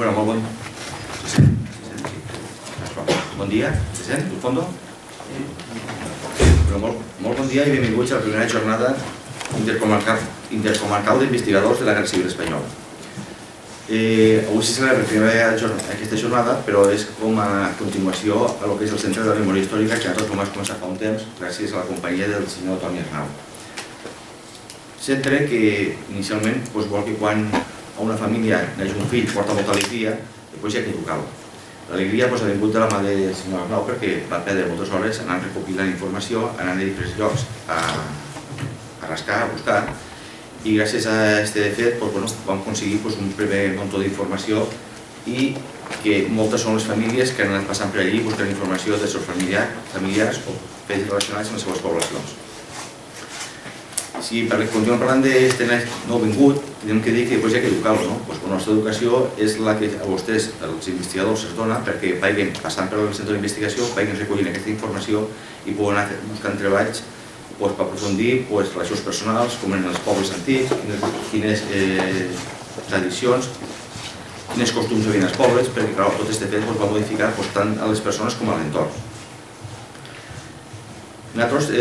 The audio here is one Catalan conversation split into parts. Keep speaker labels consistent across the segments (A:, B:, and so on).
A: Bueno, bon dia, se sent, al fondo? Molt bon dia i benvinguts a la primera jornada intercomarcal d'investigadors de la Guerra Civil Espanyola. Avui se celebra aquesta jornada, però és com a continuació a lo que és el Centre de la Memòria Històrica que nosaltres vam començar fa un temps gràcies a la companyia del senyor Toni Arnau. Centre que inicialment vol que quan a una família neix un fill porta molta alegria, després ja que educar-lo. L'alegria ha vingut de la mà del senyor Arnau perquè va perdre moltes hores anant recopilant informació, anant a diferents llocs a rascar, a buscar, i gràcies a aquest fet vam aconseguir un primer munt d'informació i que moltes són les famílies que han anat passant per allí buscant informació dels seus familiars o fets relacionats amb les seves poblacions. Si continuem parlant d'aquest nou vingut, hem de dir que després hi ha que educar-lo. La nostra educació és la que a vostès, els investigadors, es dona perquè vagin passant per el centre d'investigació, vagin recollint aquesta informació i poden anar buscant treballs per aprofundir relacions personals, com eren els pobles antics, quines tradicions, quins costums hi havia als pobles, perquè tot aquest fet va modificar tant a les persones com a l'entorn. Nosaltres,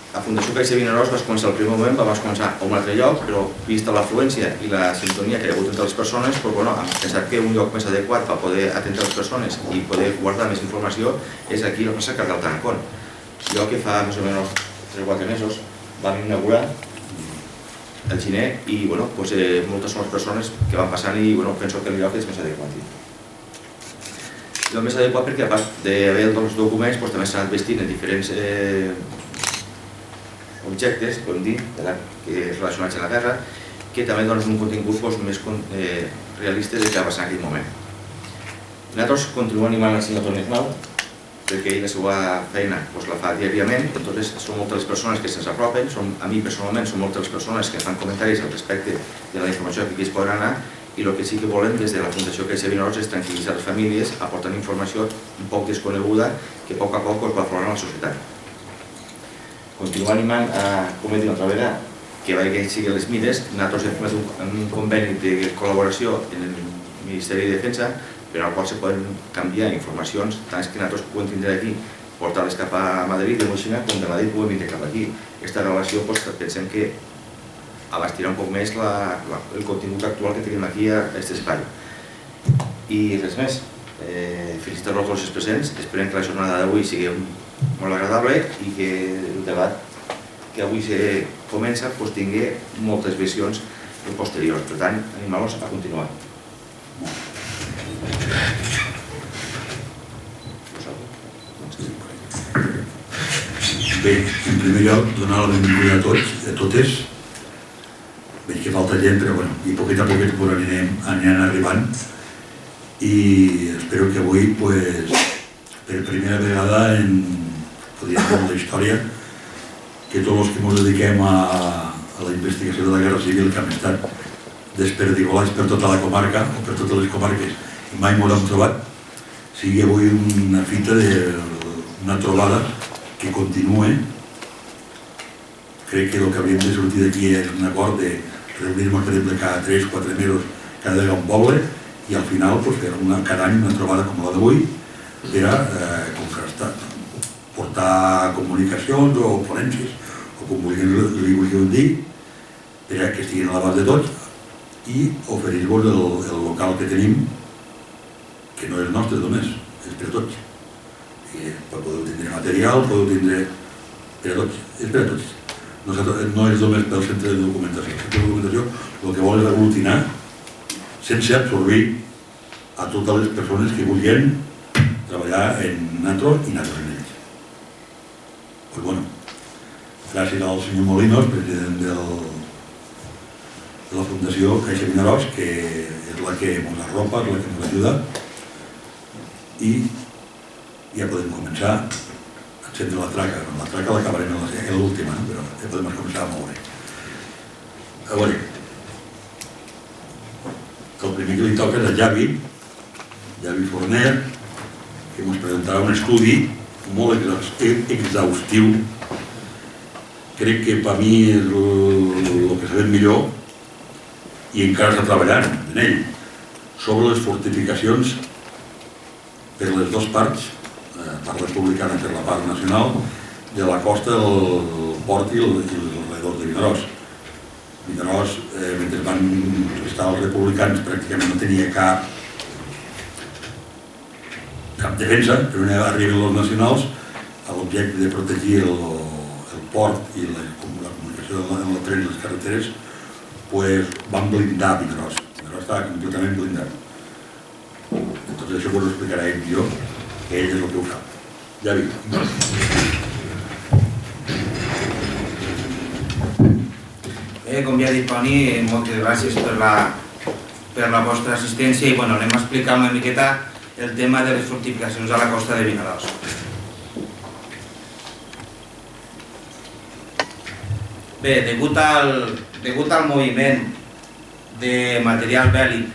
A: la Fundació Caixa Vinaròs va començar al primer moment, va començar a un altre lloc, però vista l'afluència i la sintonia que hi ha hagut entre les persones, hem pensat que un lloc més adequat per poder atendre les persones i poder guardar més informació és aquí a la plaça Cardenal Tarancón. Jo que fa més o menys 3 o 4 mesos vam inaugurar el gener i moltes són les persones que van passant i penso que el lloc és més adequat. El més adequat perquè a part d'haver els documents també s'han anat vestint en diferents objectes, podem dir, relacionats amb la guerra, que també donen un contingut més realista del que va passar en aquell moment. Nosaltres continuem animant el senyor Toni Arnau, perquè ell la seva feina la fa diàriament, entonces són moltes les persones que se'ns apropen, a mi personalment són moltes les persones que fan comentaris al respecte de la informació que aquí es podrà anar i el que sí que volem des de la Fundació Caixa Vinaròs és tranquil·litzar les famílies aportant informació un poc desconeguda que a poc va aflorant a la societat. Continuem animant a, com he dit una altra vegada, que vagi a seguir les mides. Nosaltres hem fet un conveni de col·laboració en el Ministeri de Defensa per al qual se poden canviar informacions, tant que nosaltres podem tindre aquí, portar-les cap a Madrid, de Moixina, com de Madrid podem vindre cap aquí. Aquesta relació pensem que abastirà un poc més el contingut actual que tenim aquí a aquest espai. I res més, felicitar-los a tots els presents, esperem que la jornada d'avui sigui molt agradable i que el debat que avui se comença tingui moltes visions posteriors. Per tant, animar-los a continuar.
B: Bé, en primer lloc, donar la benvinguda a tots i a totes. Veig que falta gent, però i poquet a poquet aniran arribant. I espero que avui, per primera vegada en la història, que tots els que ens dediquem a la investigació de la Guerra Civil, que hem estat desperdigolats per tota la comarca, o per totes les comarques, i mai ens hem trobat, sigui avui una fita, una trobada que continue. Crec que el que hauríem de sortir d'aquí és un acord de reunir-nos cada 3 o 4 mesos cada vegada un poble i al final fer cada any una trobada com la d'avui per contrastar, portar comunicacions o ponències o com li vulgueu dir per que estiguin a l'abast de tots i oferir-vos el local que tenim, que no és nostre només, és per a tots. Podeu tindre material, podeu tindre per a tots, és per a tots. No és només pel centre de documentació. El centre de documentació el que vol és aglutinar sense absorbir a totes les persones que vulguin treballar en nosaltres i nosaltres en ells. Doncs bueno, gràcies al senyor Molinos, president de la Fundació Caixa Vinaròs, que és la que ens arropa, és la que ens ajuda, i ja podem començar a encendre la traca. La traca l'acabarem en l'última, però ja podem començar a moure. A veure, el primer que li toca és el Javi Forner, que ens presentarà un estudi molt exhaustiu. Crec que per mi és el que sabem millor i encara està treballant en ell. sobre les fortificacions per les dues parts, part republicana per la part nacional, de la costa del port i l'alrededor de Vinaròs. Vinaròs, mentre van estar els republicans, pràcticament no tenia cap defensa, però quan arriben els nacionals, a l'objecte de protegir el port i la comunicació en els trens i les carreteres, van blindar Vinaròs. Vinaròs estava completament blindat. Entonces això us ho explicarà ell millor, que ell és el que ho sap. Ja vi.
C: Com ja ha dit Toni, moltes gràcies per la vostra assistència i anem a explicar una miqueta el tema de les fortificacions a la costa de Vinaròs. Bé, degut al moviment de material bèl·lic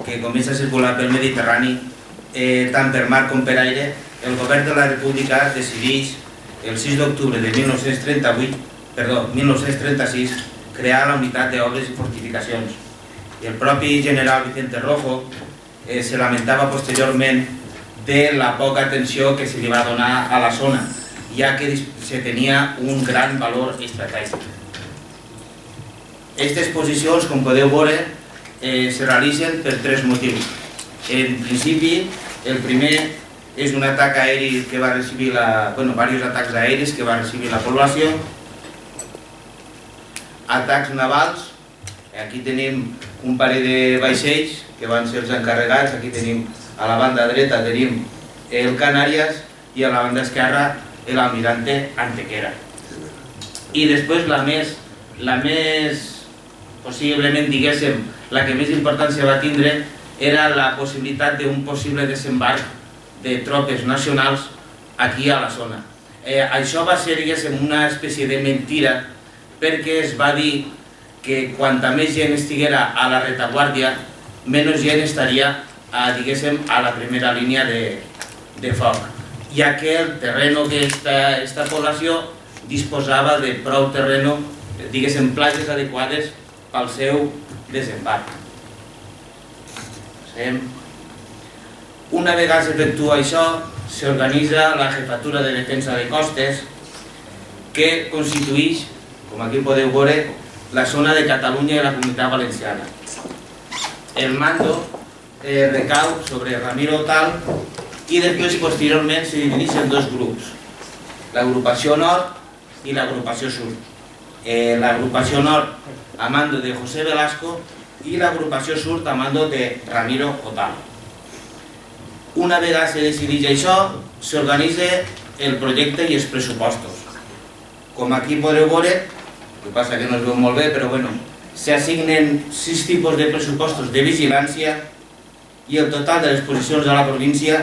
C: que comença a circular pel Mediterrani, tant per mar com per aire, el govern de la República decideix el 6 d'octubre de 1936 crear la unitat d'obres i fortificacions. I el propi general Vicente Rojo se lamentava posteriorment de la poca atenció que se li va donar a la zona, ja que se tenia un gran valor estratègic. Aquestes posicions, com podeu veure, se realitzen per tres motius. En principi, el primer és un atac aeri que va recibir diversos atacs aeris que va recibir la població, atacs navals, aquí tenim un parell de vaixells que van ser els encarregats, aquí tenim a la banda dreta tenim el Canàries i a la banda esquerra l'Almirante Antequera. I després la més possiblement, diguéssim, la que més importància va tindre era la possibilitat d'un possible desembarc de tropes nacionals aquí a la zona. Això va ser, diguéssim, una espècie de mentira perquè es va dir que quanta més gent estiguera a la retaguardia, menys gent estaria, diguéssim, a la primera línia de foc, ja que el terreno que aquesta població disposava de prou terreno, diguéssim, platges adequades pel seu desembarc. Una vegada s'efectua això, s'organitza la Jefatura de Defensa de Costes, que constitueix, com aquí podeu veure, la zona de Catalunya i la Comunitat Valenciana. El mando recau sobre Ramiro Tal i després, posteriorment, se divideix en dos grups, l'agrupació nord i l'agrupació sud. L'agrupació nord a mando de José Velasco i l'agrupació sud a mando de Ramiro Otal. Una vegada se decideix això, s'organitza el projecte i els pressupostos. Com aquí podeu veure, el que passa que no es veu molt bé, però s'assignen 6 tipus de pressupostos de vigilància i el total de les posicions a la província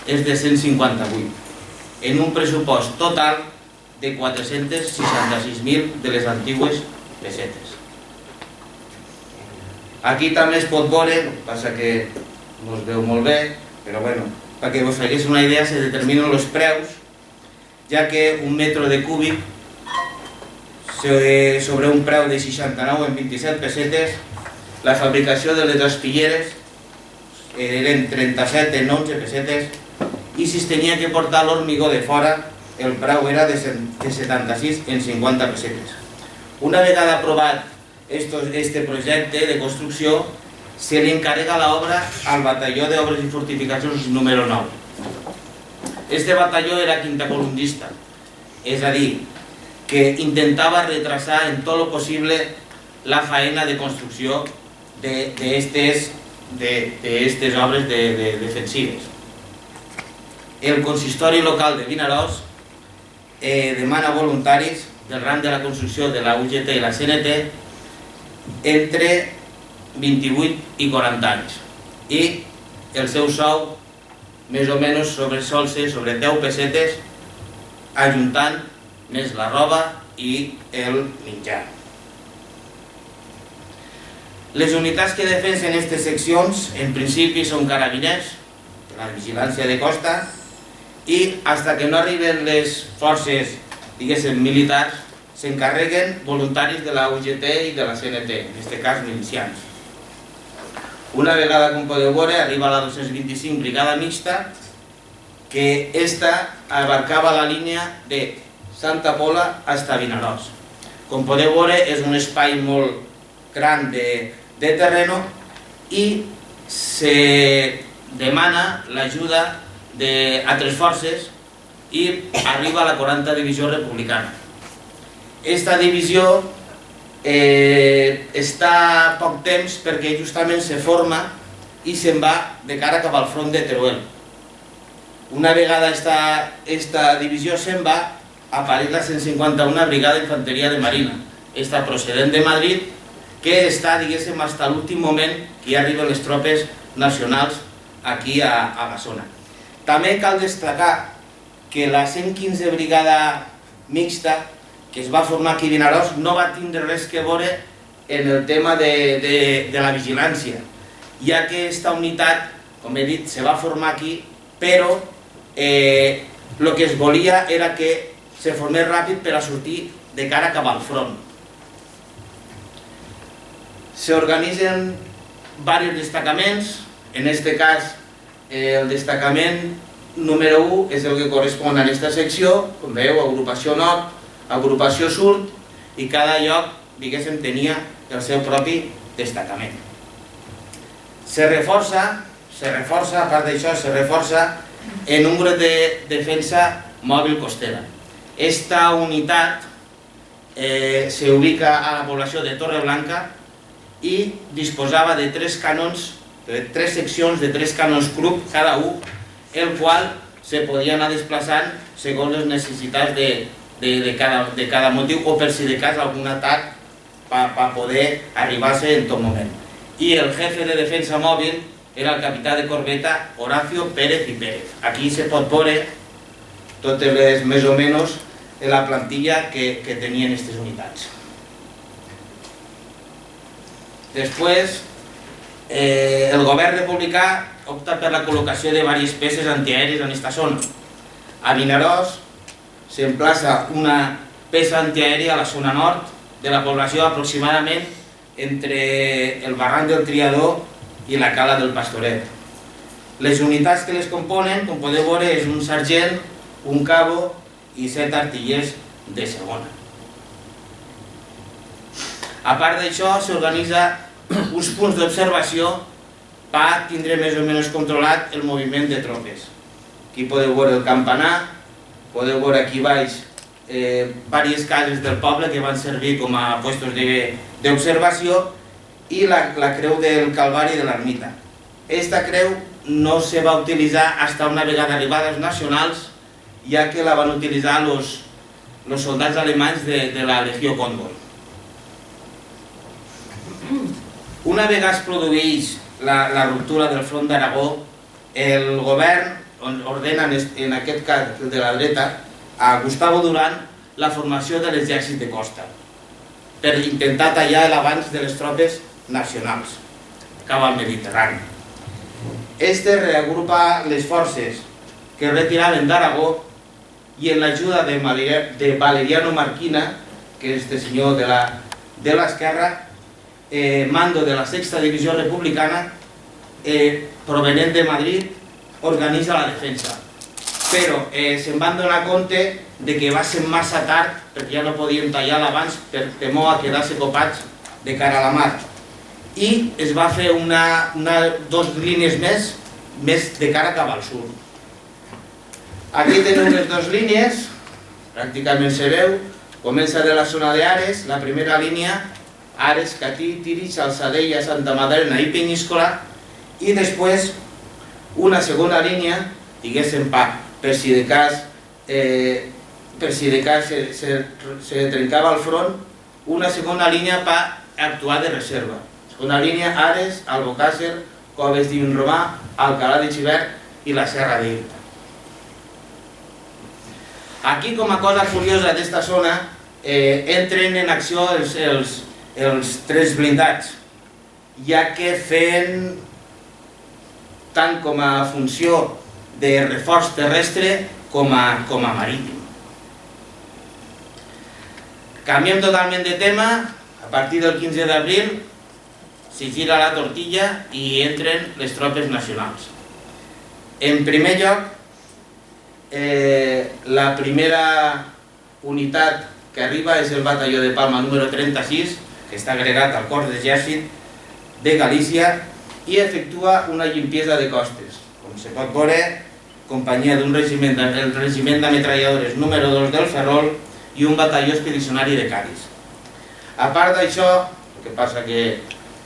C: és de 158, en un pressupost total de 466.000 de les antigues pessetes. Aquí també es pot veure, el que passa que no es veu molt bé, però perquè us fagués una idea, se determinen els preus, ja que un metro de cúbic sobre un preu de 69 en 27 pessetes, la fabricació de les espilleres eren 37 en 11 pessetes i si es tenia que portar l'hormigó de fora, el preu era de 76 en 50 pessetes. Una vegada aprovat este projecte de construcció, se li encarrega l'obra al batalló d'obres i fortificacions número 9. Este batalló era quintacolumnista, és a dir, que intentava retrasar en tot el possible la faena de construcció d'aquestes obres defensives. El consistori local de Vinaròs demana voluntaris del ram de la construcció de la UGT i la CNT entre 28 i 40 anys i el seu sou més o menys sobresolse sobre 10 pessetes ajuntant més la roba i el menjar. Les unitats que defensen aquestes seccions en principi són carabiners, la vigilància de costa, i fins que no arriben les forces, diguéssim, militars, s'encarreguen voluntaris de la UGT i de la CNT, en aquest cas milicians. Una vegada, com podeu veure, arriba la 225 Brigada Mixta, que esta abarcava la línia de Santa Pola fins a Vinaròs. Com podeu veure, és un espai molt gran de terreno i se demana l'ajuda d'altres forces i arriba a la 40 Divisió Republicana. Esta divisió està poc temps perquè justament se forma i se'n va de cara cap al front de Teruel. Una vegada esta divisió se'n va, apareix la 151 Brigada d'Infanteria de Marina, esta procedent de Madrid, que està, diguéssim, fins a l'últim moment que hi arriben les tropes nacionals aquí a la zona. També cal destacar que la 115 Brigada Mixta, que es va formar aquí a Vinaròs, no va tindre res que veure en el tema de la vigilància, ja que aquesta unitat, com he dit, se va formar aquí, però el que es volia era que se formés ràpid per a sortir de cara cap al front. S'organitzen diversos destacaments, en aquest cas el destacament número 1 és el que correspon a aquesta secció, com veieu, agrupació nord, agrupació sud, i cada lloc, diguéssim, tenia el seu propi destacament. Se reforça, a part d'això, se reforça en un grup de defensa mòbil costera. Esta unitat s'ubica a la població de Torreblanca i disposava de 3 canons, de 3 seccions de 3 canons Krupp cada un, el qual se podia anar desplaçant segons les necessitats de cada motiu o per si de cas algun atac per poder arribar-se en tot moment. I el jefe de defensa mòbil era el capità de corbeta Horacio Pérez i Pérez. Aquí se pot veure totes les més o menys la plantilla que tenien aquestes unitats. Després, el govern republicà opta per la col·locació de diverses peces antiaèries en aquesta zona. A Vinaròs s'emplaça una peça antiaèria a la zona nord de la població, aproximadament entre el barranc del Triador i la cala del Pastoret. Les unitats que les componen, com podeu veure, és un sergent, un cabo i 7 artillers de segona. A part d'això, s'organitza uns punts d'observació per tindre més o menys controlat el moviment de tropes. Aquí podeu veure el campanar, podeu veure aquí baix diverses cases del poble que van servir com a puestos d'observació i la creu del Calvari de l'Ermita. Aquesta creu no se va utilitzar fins una vegada arribades nacionals, ja que la van utilitzar els soldats alemanys de la Legió Còndor. Una vegada es produeix la ruptura del front d'Aragó, el govern ordena, en aquest cas el de la dreta, a Gustavo Durán la formació de l'exèrcit de costa per intentar tallar l'avanç de les tropes nacionals cap al Mediterrani. Este reagrupa les forces que retiraven d'Aragó i en l'ajuda de Valeriano Marquina, que és este senyor de l'esquerra, mando de la 6ª Divisió Republicana, provenent de Madrid, organitza la defensa. Però se'n van donar compte que va ser massa tard perquè ja no podien tallar l'abans per temor a quedar-se copats de cara a la mar. I es va fer dos línies més de cara cap al sud. Aquí teniu les dues línies, pràcticament se veu, comença de la zona d'Ares, la primera línia, Ares, Catí, Tírig, Salsadella, Santa Madalena i Penyíscola, i després una segona línia, diguéssim, per si de cas se trencava el front, una segona línia per actuar de reserva. Segona línia, Ares, Albocàsser, Coves de Vinromà, Alcalá de Xivert i la Serra d'Irta. Aquí, com a cosa curiosa d'esta zona, entren en acció els 3 blindats, ja que feien tant com a funció de reforç terrestre com a marítim. Canviem totalment de tema. A partir del 15 d'abril s'hi gira la tortilla i entren les tropes nacionals. En primer lloc, la primera unitat que arriba és el batalló de Palma número 36, que està agregat al cos d'exèrcit de Galícia i efectua una limpiesa de costes. Com se pot veure, companyia d'un regiment, el regiment d'ametralladores número 2 del Ferrol i un batalló expedicionari de Cádiz. A part d'això, el que passa que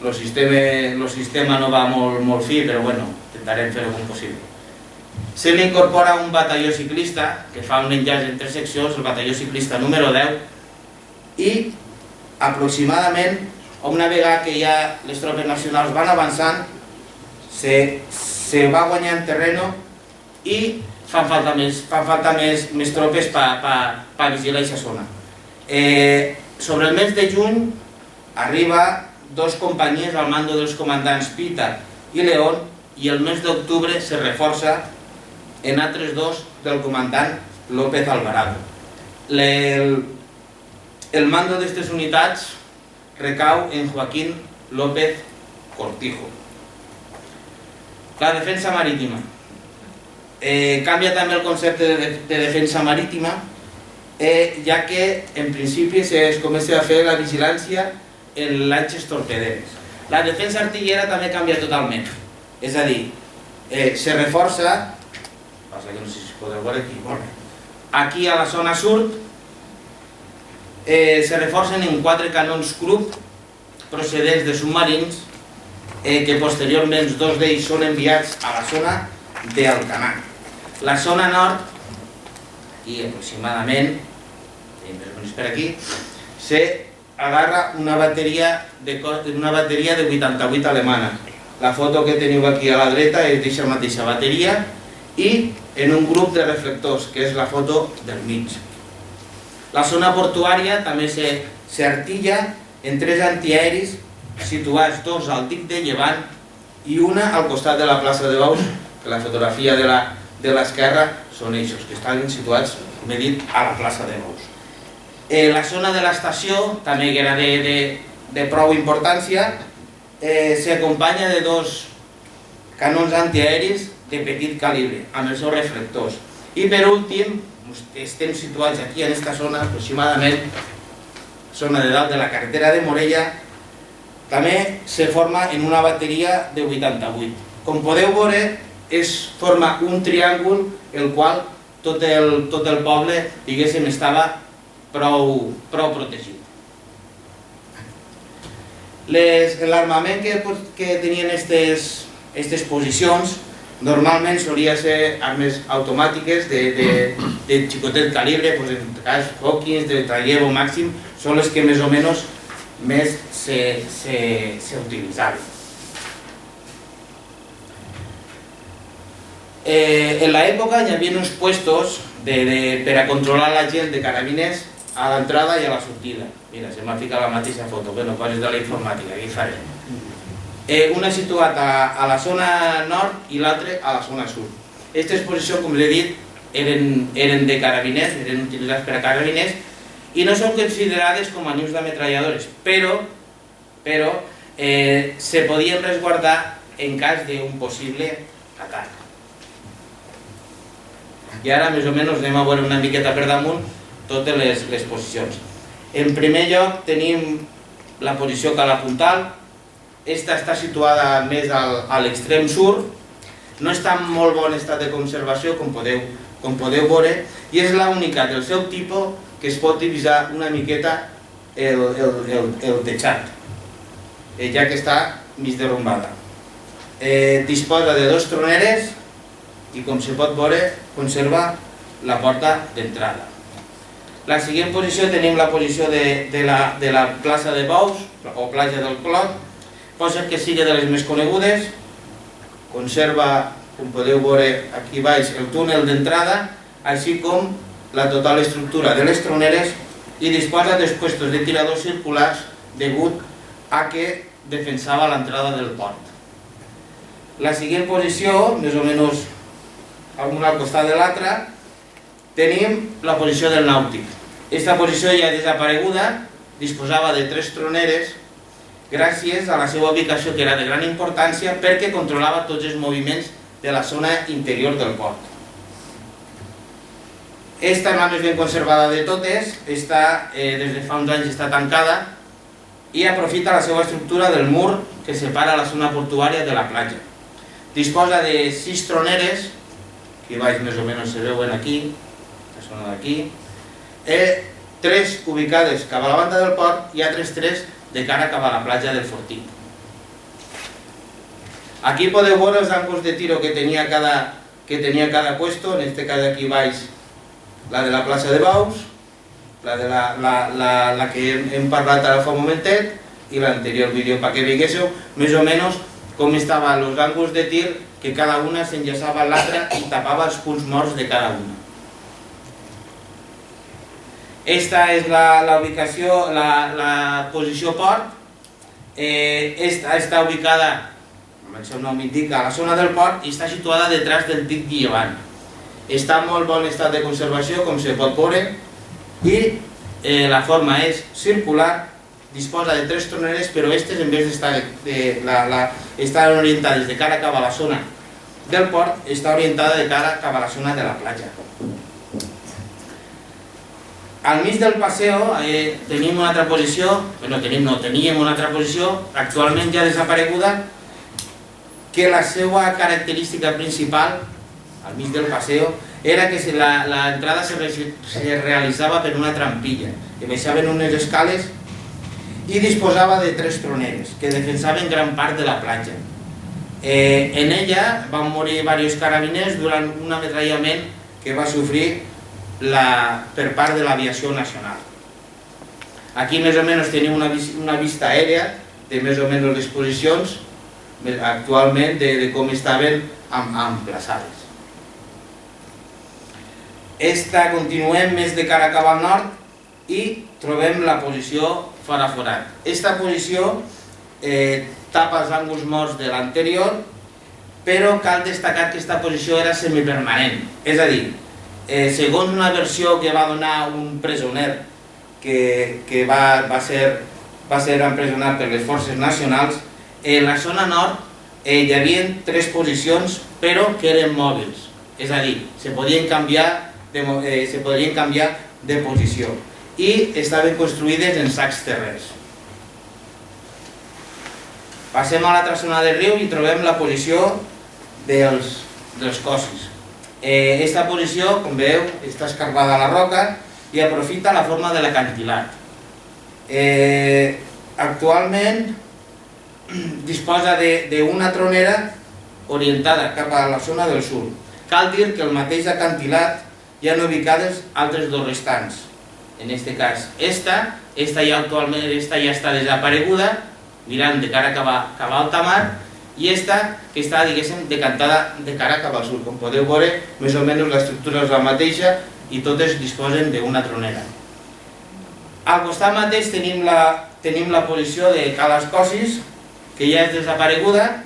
C: el sistema no va molt fi, però bueno, intentarem fer-ho com possible. Se li incorpora un batalló ciclista, que fa un enllaç entre seccions, el batalló ciclista número 10, i aproximadament, una vegada que ja les tropes nacionals van avançant, se va guanyant terreno i fan falta més tropes per vigilar aquesta zona. Sobre el mes de juny arriba 2 companyies al mando dels comandants Pita i León i el mes d'octubre se reforça en altres 2 del comandant López Alvarado. El mando d'aquestes unitats recau en Joaquín López Cortijo. La defensa marítima. Canvia també el concepte de defensa marítima, ja que en principi es comença a fer la vigilància en lanxes torpederes. La defensa artillera també canvia totalment, és a dir, se reforça, passa que no sé si es podeu veure aquí a la zona sud, se reforcen en 4 canons Krupp procedents de submarins que posteriorment 2 d'ells són enviats a la zona d'Alcanar. La zona nord, i aproximadament, per aquí, se agarra una bateria de 88 alemana. La foto que teniu aquí a la dreta és d'aquesta mateixa bateria i en un grup de reflectors, que és la foto del mig. La zona portuària també s'artilla en 3 antiaeris situats 2 al dic de Llevant i una al costat de la plaça de Baus, que la fotografia de l'esquerra són eixos, que estan situats, com he dit, a la plaça de Baus. La zona de l'estació, també que era de prou importància, s'acompanya de 2 canons antiaeris de petit calibre, amb els seus reflectors. I per últim, estem situats aquí en aquesta zona, aproximadament, zona de dalt de la carretera de Morella, també se forma en una bateria de 88. Com podeu veure, es forma un triàngul el qual tot el poble, diguéssim, estava prou protegit. L'armament que tenien aquestes posicions normalment solia ser armes automàtiques de xicotet calibre, en aquest cas Hawkins, de Trayevo màxim, són les que més o menys més s'utilitzaven. En l'època hi havia uns puestos per a controlar la gent de carabiners a l'entrada i a la sortida. Mira, se m'ha ficat la mateixa foto, bueno, coses de la informàtica, aquí farem. Una situat a la zona nord i l'altra a la zona sud. Aquestes posicions, com he dit, eren de carabiners, eren utilitzats per a carabiners i no són considerades com a nius d'ametralladores, però se podien resguardar en cas d'un possible atac. I ara, més o menys, anem a veure una miqueta per damunt totes les posicions. En primer lloc tenim la posició Calapuntal. Esta està situada més a l'extrem sud, no està en molt bon estat de conservació, com podeu veure, i és l'única del seu tipus que es pot divisar una miqueta el teixat, ja que està mig derrumbada. Disposa de 2 troneres i, com se pot veure, conserva la porta d'entrada. La següent posició tenim la posició de la plaça de Baus, o platja del Clot. Pot ser que sigui de les més conegudes. Conserva, com podeu veure aquí baix, el túnel d'entrada, així com la total estructura de les troneres i disposa dels puestos de tiradors circulars degut a que defensava l'entrada del port. La següent posició, més o menys una al costat de l'altra, tenim la posició del nàutic. Aquesta posició ja desapareguda, disposava de 3 troneres gràcies a la seva ubicació, que era de gran importància, perquè controlava tots els moviments de la zona interior del port. Esta és la més ben conservada de totes, des de fa uns anys està tancada i aprofita la seva estructura del mur que separa la zona portuària de la platja. Disposa de 6 troneres, que baix més o menys se veuen aquí, la zona d'aquí, 3 ubicades cap a la banda del port i altres 3 de cara cap a la platja del Fortí. Aquí podeu veure els angles de tiro que tenia cada puesto, en este cas aquí baix la de la plaça de Baus, la que hem parlat ara fa un momentet, i l'anterior vídeo, perquè veiéssiu més o menys com estaven els angles de tir, que cada una s'enllaçava a l'altra i tapava els punts morts de cada una. Esta és la ubicació, la posició port. Esta està ubicada, com el seu nom indica, a la zona del port i està situada detrás del dic de llevant. Està en molt bon estat de conservació, com se pot veure, i la forma és circular, disposa de 3 troneres, però aquestes, en vez d'estar orientades de cara cap a la zona del port, està orientada de cara cap a la zona de la platja. Al mig del passeo tenim una altra posició, teníem una altra posició, actualment ja desapareguda, que la seva característica principal, al mig del passeo, era que l'entrada se realitzava per una trampilla, que baixaven unes escales i disposava de 3 troneres, que defensaven gran part de la platja. En ella van morir diversos carabiners durant un ametrallament que va sofrir per part de l'aviació nacional. Aquí més o menys tenim una vista aèria de més o menys les posicions actualment de com estaven emplaçades. Continuem més de cara cap al nord i trobem la posició fora forat. Esta posició tapa els angles morts de l'anterior, però cal destacar que aquesta posició era semipermanent, és a dir, segons una versió que va donar un presoner que va ser empresonat per les forces nacionals, en la zona nord hi havia 3 posicions però que eren mòbils, és a dir, se podien canviar de posició i estaven construïdes en sacs terrers. Passem a l'altra zona del riu i trobem la posició dels cossos. Aquesta posició, com veieu, està escarbada a la roca i aprofita la forma de l'acantilat. Actualment disposa d'una tronera orientada cap a la zona del sud. Cal dir que el mateix acantilat hi ha ubicades altres 2 restants. En aquest cas, esta ja està desapareguda, mirant de cara cap a alta mar, i esta que està, diguéssim, decantada de cara cap al sud. Com podeu veure, més o menys l'estructura és la mateixa i totes disposen d'una tronera. Al costat mateix tenim la posició de Cales Cosis, que ja és desapareguda,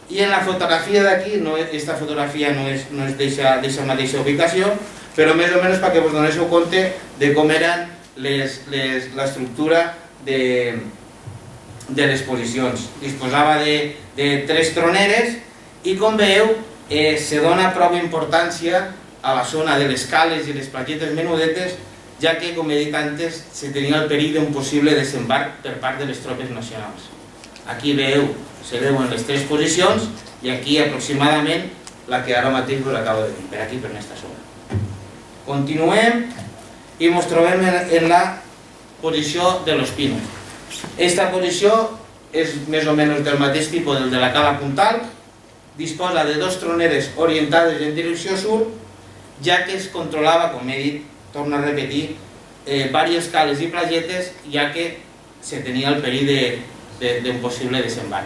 C: i en la fotografia d'aquí, aquesta fotografia no és d'aquesta mateixa ubicació, però més o menys perquè us donéssiu compte de com eren l'estructura de les posicions. Disposava de 3 troneres i, com veieu, se dona prou importància a la zona de les cales i les platgetes menudetes, ja que, com he dit antes, se tenia el perill d'un possible desembarc per part de les tropes nacionals. Aquí se veuen les 3 posicions i aquí aproximadament la que ara mateix us acabo de dir, per aquí, per aquesta zona. Continuem i ens trobem en la posició de los Pinos. Aquesta posició és més o menys del mateix tipus del de la cala Puntal, disposa de 2 troneres orientades en direcció sud, ja que es controlava, com he dit, torno a repetir, diverses cales i plagetes, ja que se tenia el perill d'un possible desembarc.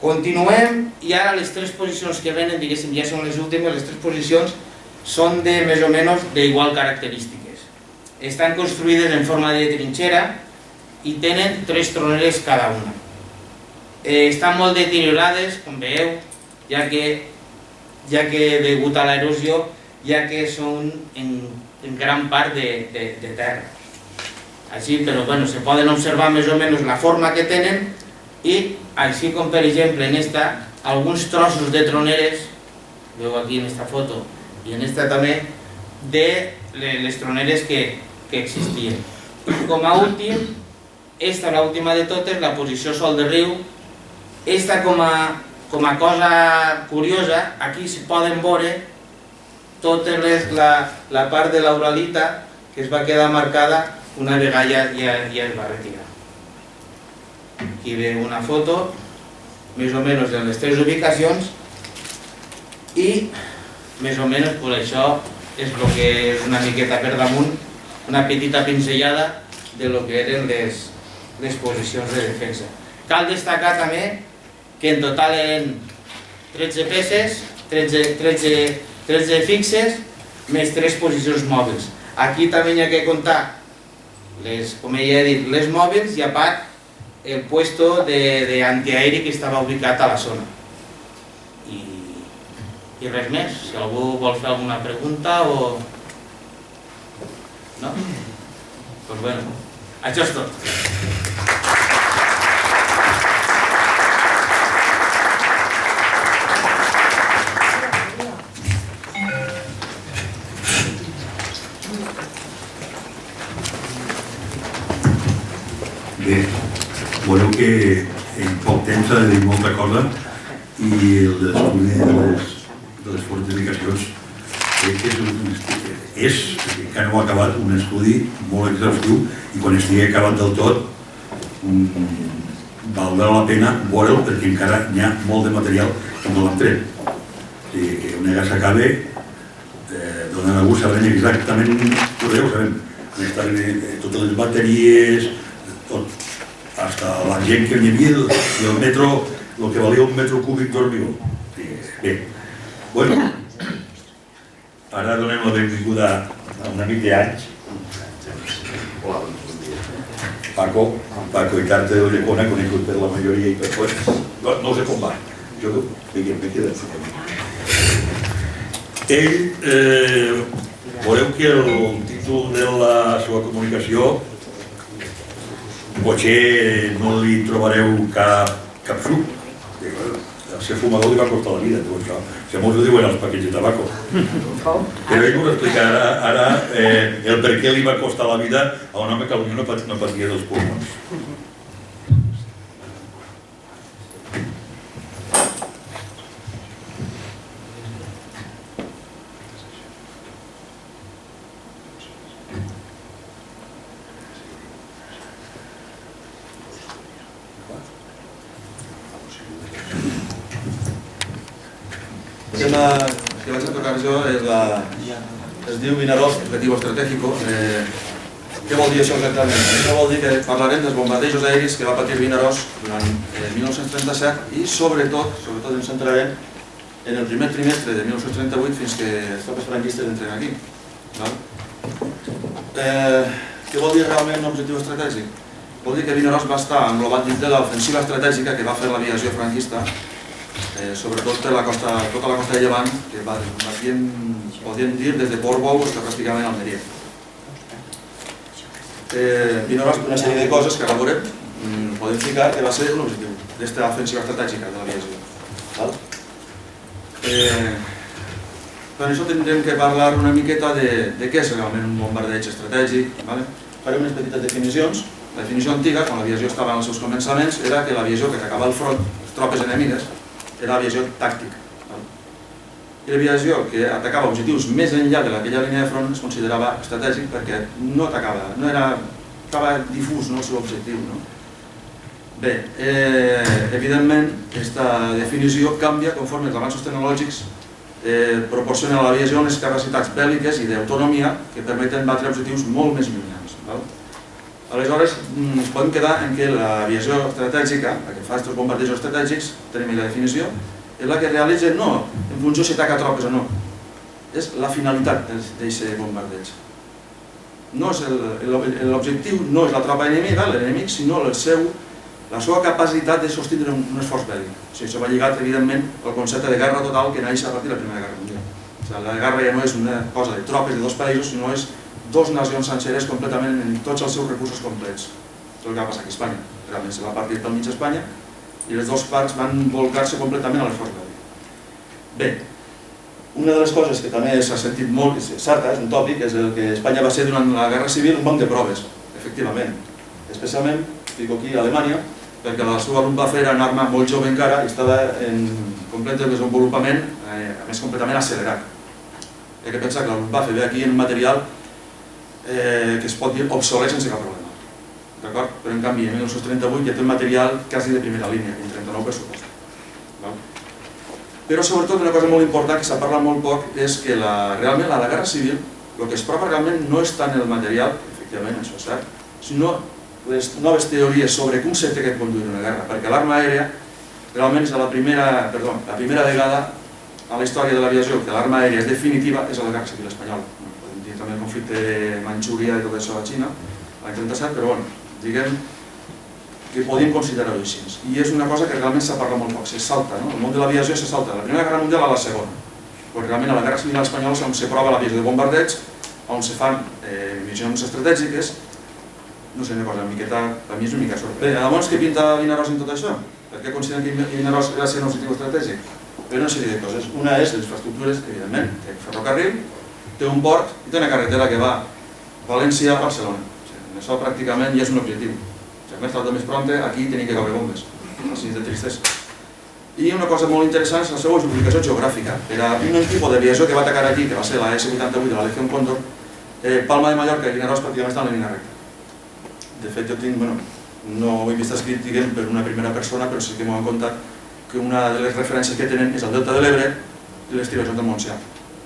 C: Continuem i ara les 3 posicions que venen, diguéssim, ja són les últimes, les 3 posicions són de més o menys d'igual característiques. Estan construïdes en forma de trinxera i tenen 3 troneres cada una. Estan molt deteriorades, com veieu, ja que degut a l'erosió, ja que són en gran part de terra. així, però bueno, se poden observar més o menys la forma que tenen i així com per exemple en esta alguns trossos de troneres, veu aquí en esta foto i en esta també, de les troneres que existien. Com a últim, esta l'última de totes, la posició sol de riu. Esta com a cosa curiosa, aquí es poden veure tota la part de l'uralita que es va quedar marcada una vegada ja es va retirar. Aquí ve una foto, més o menys de les tres ubicacions, i més o menys per això és el que és una miqueta per damunt, una petita pinzellada de lo que eren les posicions de defensa. Cal destacar també que en total eren 13 peces, 13 fixes, més 3 posicions mòbils. Aquí també hi ha que comptar, com ja he dit, les mòbils i a part el puesto d'antiaeri que estava ubicat a la zona. I res més, si algú vol fer alguna pregunta o... No? Doncs bueno, això és tot.
B: Bé, veureu que en poc temps s'ha de dir molta cosa i l'estudi de les fortificacions crec que és, que no ha acabat, un estudi molt exhaustiu i quan estigui acabat del tot valdrà la pena veure'l perquè encara hi ha molt de material que no l'hem tret. O sigui, que una vegada s'acabe donant a gust sabrem exactament, ho sabem, on estaven totes les bateries, tot, hasta la gent que hi havia i el metro, el que valia un metro cúbic d'hormigó. Bé, bueno, ara donem la benvinguda a un amic d'anys, Paco i Carte de Ullecona, conegut per la majoria i per tots, no sé com va, jo me quedo ell, veureu que el títol de la seva comunicació potser no li trobareu cap suc. El ser fumador li va costar la vida, tot això. Si molts ho diuen els paquets de tabaco. Però ell us explicarà ara el per què li va costar la vida a un home que potser no patia dels pulmons.
D: El tema que vaig a tocar jo es diu Vinaròs, objetivo estratégico. Què vol dir això exactament? Això vol dir que parlarem dels bombardejos aèris que va patir Vinaròs durant 1937 i sobretot ens centrarem en el primer trimestre de 1938 fins que les tropes franquistes entren aquí. Què vol dir realment un objectiu estratègic? Vol dir que Vinaròs va estar englobat dins de l'ofensiva estratègica que va fer l'aviació franquista, sobretot per tota la costa de Llevant, que podien dir des de Portbou fins pràcticament a Almeria. Vinaròs una sèrie de coses que ara veurem, podem ficar que va ser l'objectiu d'aquesta ofensiva estratègica de l'aviació. Per això tindrem que parlar una miqueta de què és realment un bombardeig estratègic. Farem unes petites definicions. La definició antiga, quan l'aviació estava en els seus començaments, era que l'aviació que atacava el front, les tropes enemigues, era aviació tàctica. I l'aviació que atacava objectius més enllà de aquella línia de front es considerava estratègic perquè no atacava, estava difús el seu objectiu. Bé, evidentment, aquesta definició canvia conforme els avanços tecnològics proporcionen a l'aviació unes capacitats bèl·liques i d'autonomia que permeten batre objectius molt més llunyans. Aleshores, ens podem quedar en què l'aviació estratègica, la que fa aquests bombardejos estratègics, tenim la definició, és la que realitza no en funció si ataca tropes o no, és la finalitat d'aquest bombardeig. L'objectiu no és la tropa enemiga, l'enemic, sinó la seva capacitat de sostindre un esforç bèl·lic. Això va lligat, evidentment, al concepte de guerra total que naix a partir de la Primera Guerra Mundial. La guerra ja no és una cosa de tropes de dos països, sinó és dues nacions senceres completament en tots els seus recursos complets. Això és el que va passar aquí a Espanya. Realment se va partir pel mig d'Espanya i les dues parts van volcar-se completament a l'esforç bèl·lic. Bé, una de les coses que també s'ha sentit molt, és certa, és un tòpic, és el que Espanya va ser durant la Guerra Civil un banc de proves, efectivament. Especialment, dic aquí, a Alemanya, perquè la seva Luftwaffe era una arma molt jove encara i estava en complet desenvolupament, a més completament accelerat. Hay que pensar que la Luftwaffe ve aquí en un material que es pot dir obsolet sense cap problema. D'acord? Però en canvi, en 1938 ja té un material quasi de primera línia, en 39 per supost. Però sobretot una cosa molt important que s'ha parlat molt poc és que realment a la Guerra Civil el que es prova realment no és tant el material, efectivament, això és cert, sinó les noves teories sobre com s'ha de conduir una guerra, perquè l'arma aèria realment és la primera vegada a la història de l'aviació que l'arma aèria és definitiva és a la Guerra Civil Espanyola. Podem dir també el conflicte de Manxúria i tot això a Xina, l'any 37, però bueno, diguem que podíem considerar-ho així. I és una cosa que realment s'ha parlat molt poc, se salta, no? El món de l'aviació se salta de la Primera Guerra Mundial a la Segona, perquè realment a la Guerra Civil Espanyola és on se prova l'aviació de bombardeig, on se fan missions estratègiques, no sé, una cosa, una miqueta, per mi és una mica sort. Bé, llavors, què pinta Vinaròs en tot això? Per què consideren que Vinaròs va ser un objectiu estratègic? Té una sèrie de coses. Una és les infraestructures, evidentment, té ferrocarril, té un port i té una carretera que va València a Barcelona. Això pràcticament ja és un objectiu. Més tard o més prompte, aquí tenia que caure bombes. Així de tristesa. I una cosa molt interessant és la seva ubicació geogràfica. Era un tipus d'aviació que va atacar aquí, que va ser la S-88 de la Legión Cóndor, Palma de Mallorca i Vinaròs pràcticament estan en la línia recta. De fet, jo tinc, bueno, no ho he vist escrit, diguem, per una primera persona, però sí que m'ho han contat que una de les referències que tenen és el Delta de l'Ebre i les estribacions del Montsià,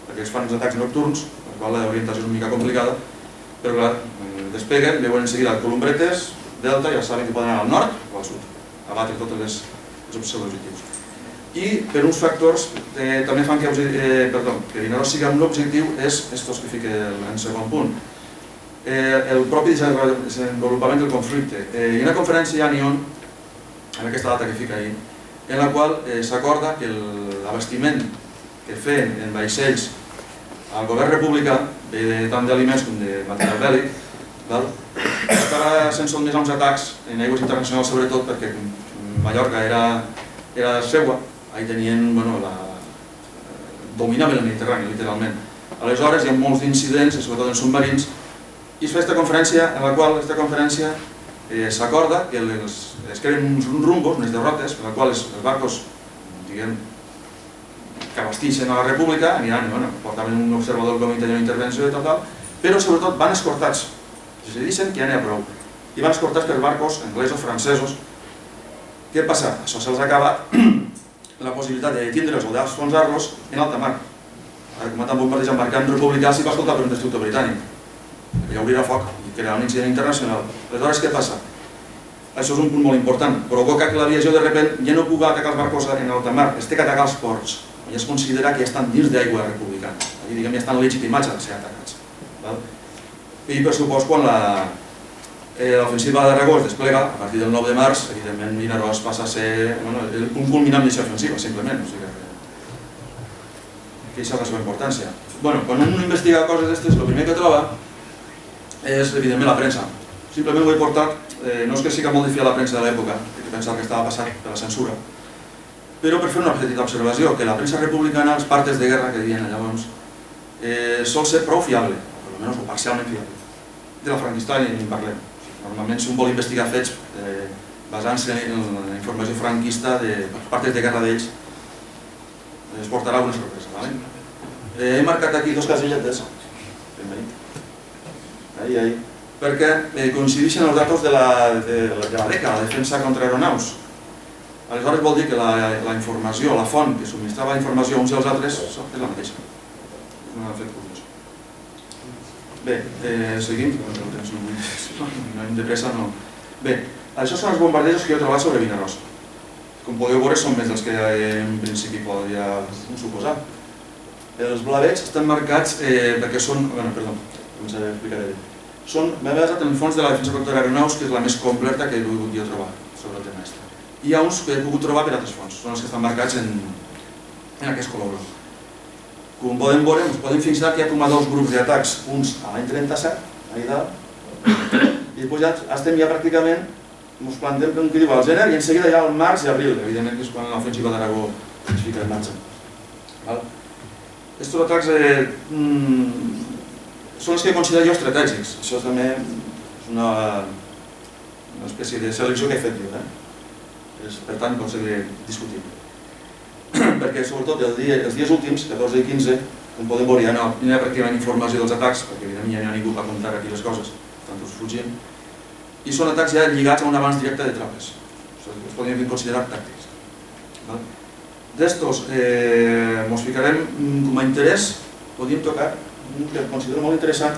D: perquè es fan els atacs nocturns, per qual l'orientació és una mica complicada, però clar, despeguen, veuen en seguida Columbretes, Delta, ja saben que poden anar al nord o al sud, a batre tots els objectius. I per uns factors també fan que Vinaròs sigui un objectiu és estos que fica en segon punt. El propi desenvolupament del conflicte. Hi ha una conferència a Nyon, en aquesta data que fica ahí, en la qual s'acorda que l'abastiment que feien en vaixells al govern republicà, tant d'aliments com de material bèl·lic, estava sent sotmès a uns atacs en aigües internacionals, sobretot perquè Mallorca era seua, ahí tenien, dominaven el Mediterrani, literalment. Aleshores hi ha molts incidents, sobretot en submarins, i es fa aquesta conferència, en la qual s'acorda que es creen uns rumbos, unes derrotes, en la qual els barcos, diguem, que abastixen a la República, aniran, portaven un observador del comitè d'intervenció i tal, però sobretot van escortats. Se diuen que ja n'hi ha prou. I van escortats per barcos anglesos, francesos. Què passa? Això se'ls ha acabat la possibilitat de detindre'ls o d'enfonsar-los en alta mar. El comandant bombardeig embarcant republicà s'hi va escoltar per un destructor britànic. Ja obrirà foc i crearà un incident internacional. Aleshores, què passa? Això és un punt molt important. Provoca que l'aviació de sobte ja no pugui atacar els barcos en alta mar, es té que atacar els ports. Ja es considera que ja estan dins d'aigua republicana. Allí, diguem, ja estan legitimats a ser atacats. I per supost, quan l'ofensiva d'Aragó es desplega, a partir del 9 de març, evidentment Vinaròs passa a ser el punt culminant d'aquesta ofensiva, simplement. Que això és la seva importància. Quan un investiga coses d'aquestes, el primer que troba és, evidentment, la premsa. Simplement ho he portat, no és que sigui molt de fiar la premsa de l'època, que pensava que estava passat per la censura, però per fer una petita observació, que la premsa republicana, els partes de guerra que diuen llavors, sol ser prou fiable, almenys o parcialment fiable. De la franquista ni parlem. Normalment, si un vol investigar fets basant-se en la informació franquista de les partes de guerra d'ells, es portarà una sorpresa. He marcat aquí dos casilletes, perquè coincideixen els datos de la DECA, la Defensa contra Aeronaus. Aleshores vol dir que la informació, la font que subministrava la informació uns i els altres és la mateixa. És un fet curiós. Bé, seguim. No hem de pressa, no. Bé, això són els bombardejos que jo he trobat sobre Vinaròs. Com podeu veure, són més dels que en principi podria suposar. Els blavets estan marcats perquè són... Perdó, començaré a explicar-ho. M'he basat en el fons de la Defensa contra Aeronaus, que és la més completa que he pogut jo trobar sobre el tema. Hi ha uns que he pogut trobar per altres fonts, són els que estan marcats en aquest color blau. Com podem veure, ens podem fixar que hi ha com a dos grups d'atacs, uns a l'any 37, allà dalt, i després ja estem ja pràcticament, ens plantem com que diu al gener, i en seguida ja al març i abril, evidentment que és quan l'ofensiva d'Aragó es fica en marxa. Aquests atacs són els que considero jo estratègics, això també és una espècie de selecció que he fet jo, per tant pot ser discutible. Perquè sobretot els dies últims, 14 i 15, com podem veure, ja no hi ha pràcticament informació dels atacs, perquè evidentment ja no hi ha ningú per contar aquí les coses, estan tots fugint, i són atacs ja lligats a un avanç directe de tropes, els podríem considerar tàctics. D'estos, ens ficarem com a interès, podríem tocar un que considero molt interessant,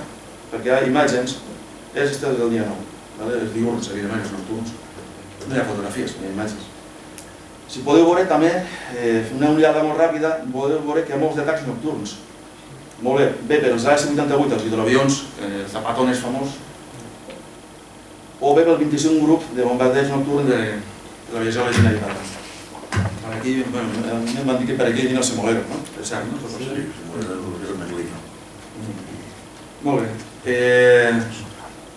D: perquè hi ha imatges, és este del dia 9, els diurns, evidentment, els nocturns, no hi ha fotografies, no hi ha imatges. Si podeu veure també, una ullada molt ràpida, podeu veure que hi ha molts atacs nocturns. Molt bé, bé per els AS-88, els hidroavions, els Zapatones famós, o bé pel 25 grup de bombardeig nocturn de l'aviació de la Generalitat. Aquí, bueno, em van dir que per aquí no se molera, no? Per cert, no?
B: Sí, se molera el Merlino.
D: Molt bé.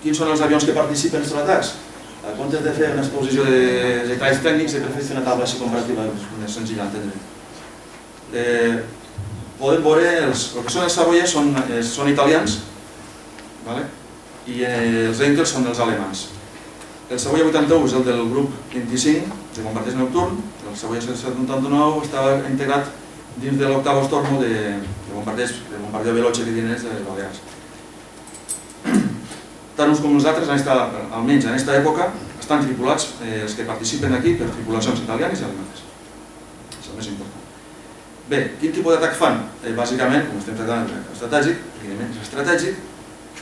D: Quins són els avions que participen en els atacs? A comptes de fer una exposició de detalls tècnics, he preferit fer una taula així comparativa, més senzilla d'entendre. Podem veure, el que són els Savoyers són italians, i els Henkels són els alemans. El Savoia 81 és el del grup 25, de bombardeig nocturn, el Savoia 79 estava integrat dins de l'octavo Stormo de bombardeo veloce que tenen de Balears. Tant uns com els altres, almenys en aquesta època, estan tripulats, els que participen aquí, per tripulacions italianes i alemanes. És el més important. Bé, quin tipus d'atac fan? Bàsicament, com estem tractant estratègic, és estratègic,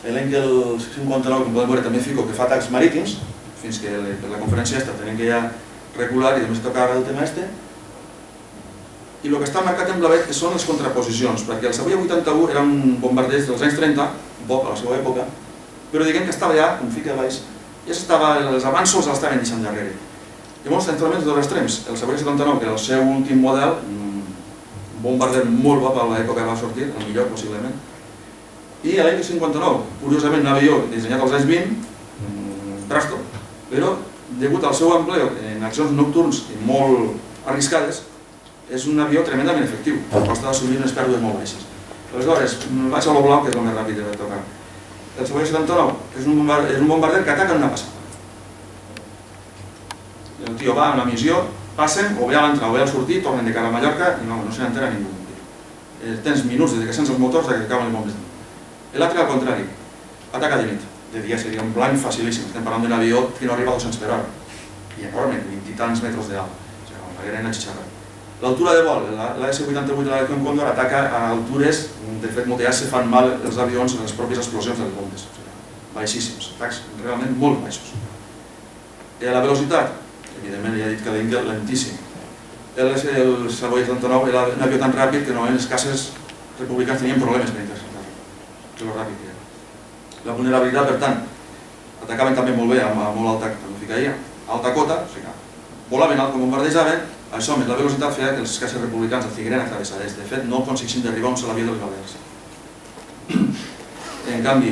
D: l'Henkel 59, com podem veure, també fico que fa atacs marítims, fins que per la conferència aquesta tenim que ja regular i només tocar el tema este. I el que està marcat en blavet són les contraposicions, perquè el Savoia 81 era un bombardeig dels anys 30, bo a la seva època, però diguem que estava ja, com fica a baix, els avanços els estaven deixant darrere. Llavors, entre els dos extrems, el Savoia 79, que era el seu últim model, un bombarder molt bo per l'època que va sortir, el millor possiblement, i l'any 59, curiosament, un avió dissenyat als anys 20, Trasto, però, degut al seu empleo en accions nocturns i molt arriscades, és un avió tremendament efectiu, costa d'assumir unes pèrdues molt baixes. Aleshores, vaig a lo blau, que és el més ràpid de tocar. El Savoia 79 és un bombarder que ataca en una passada. El tio va a una missió, passen, o bé a l'entrar o bé al sortir, tornen de cara a Mallorca i no se n'entera ningú. Tens minuts des que sents els motors que acaben les bombes de nit. L'altre, al contrari, ataca de nit. De dia seria un plan facilíssim. Estem parlant d'un avió que no arriba a 200 per hora. I enorme, 20 i tants metres d'alt. O sigui, la gran xixarra. L'altura de vol, l'AS-88 de l'Aviación Cóndor ataca a altures, de fet moltes vegades se fan mal els avions en les pròpies explosions de les bombes, baixíssims, atacs realment molt baixos. La velocitat, evidentment ja he dit que l'Henkel lentíssim. El Savoia 79 era un avió tan ràpid que normalment les caces republicans tenien problemes per interceptar-lo, que és ràpid que era. La vulnerabilitat, per tant, atacaven també molt bé a molt alta cota, o sigui, volaven alt com bombardejaven. Això, més la velocitat, feia que els caixes republicans el tigueren atravessades. De fet, no aconseguissin d'arribar on se l'havia dels Balears. En canvi,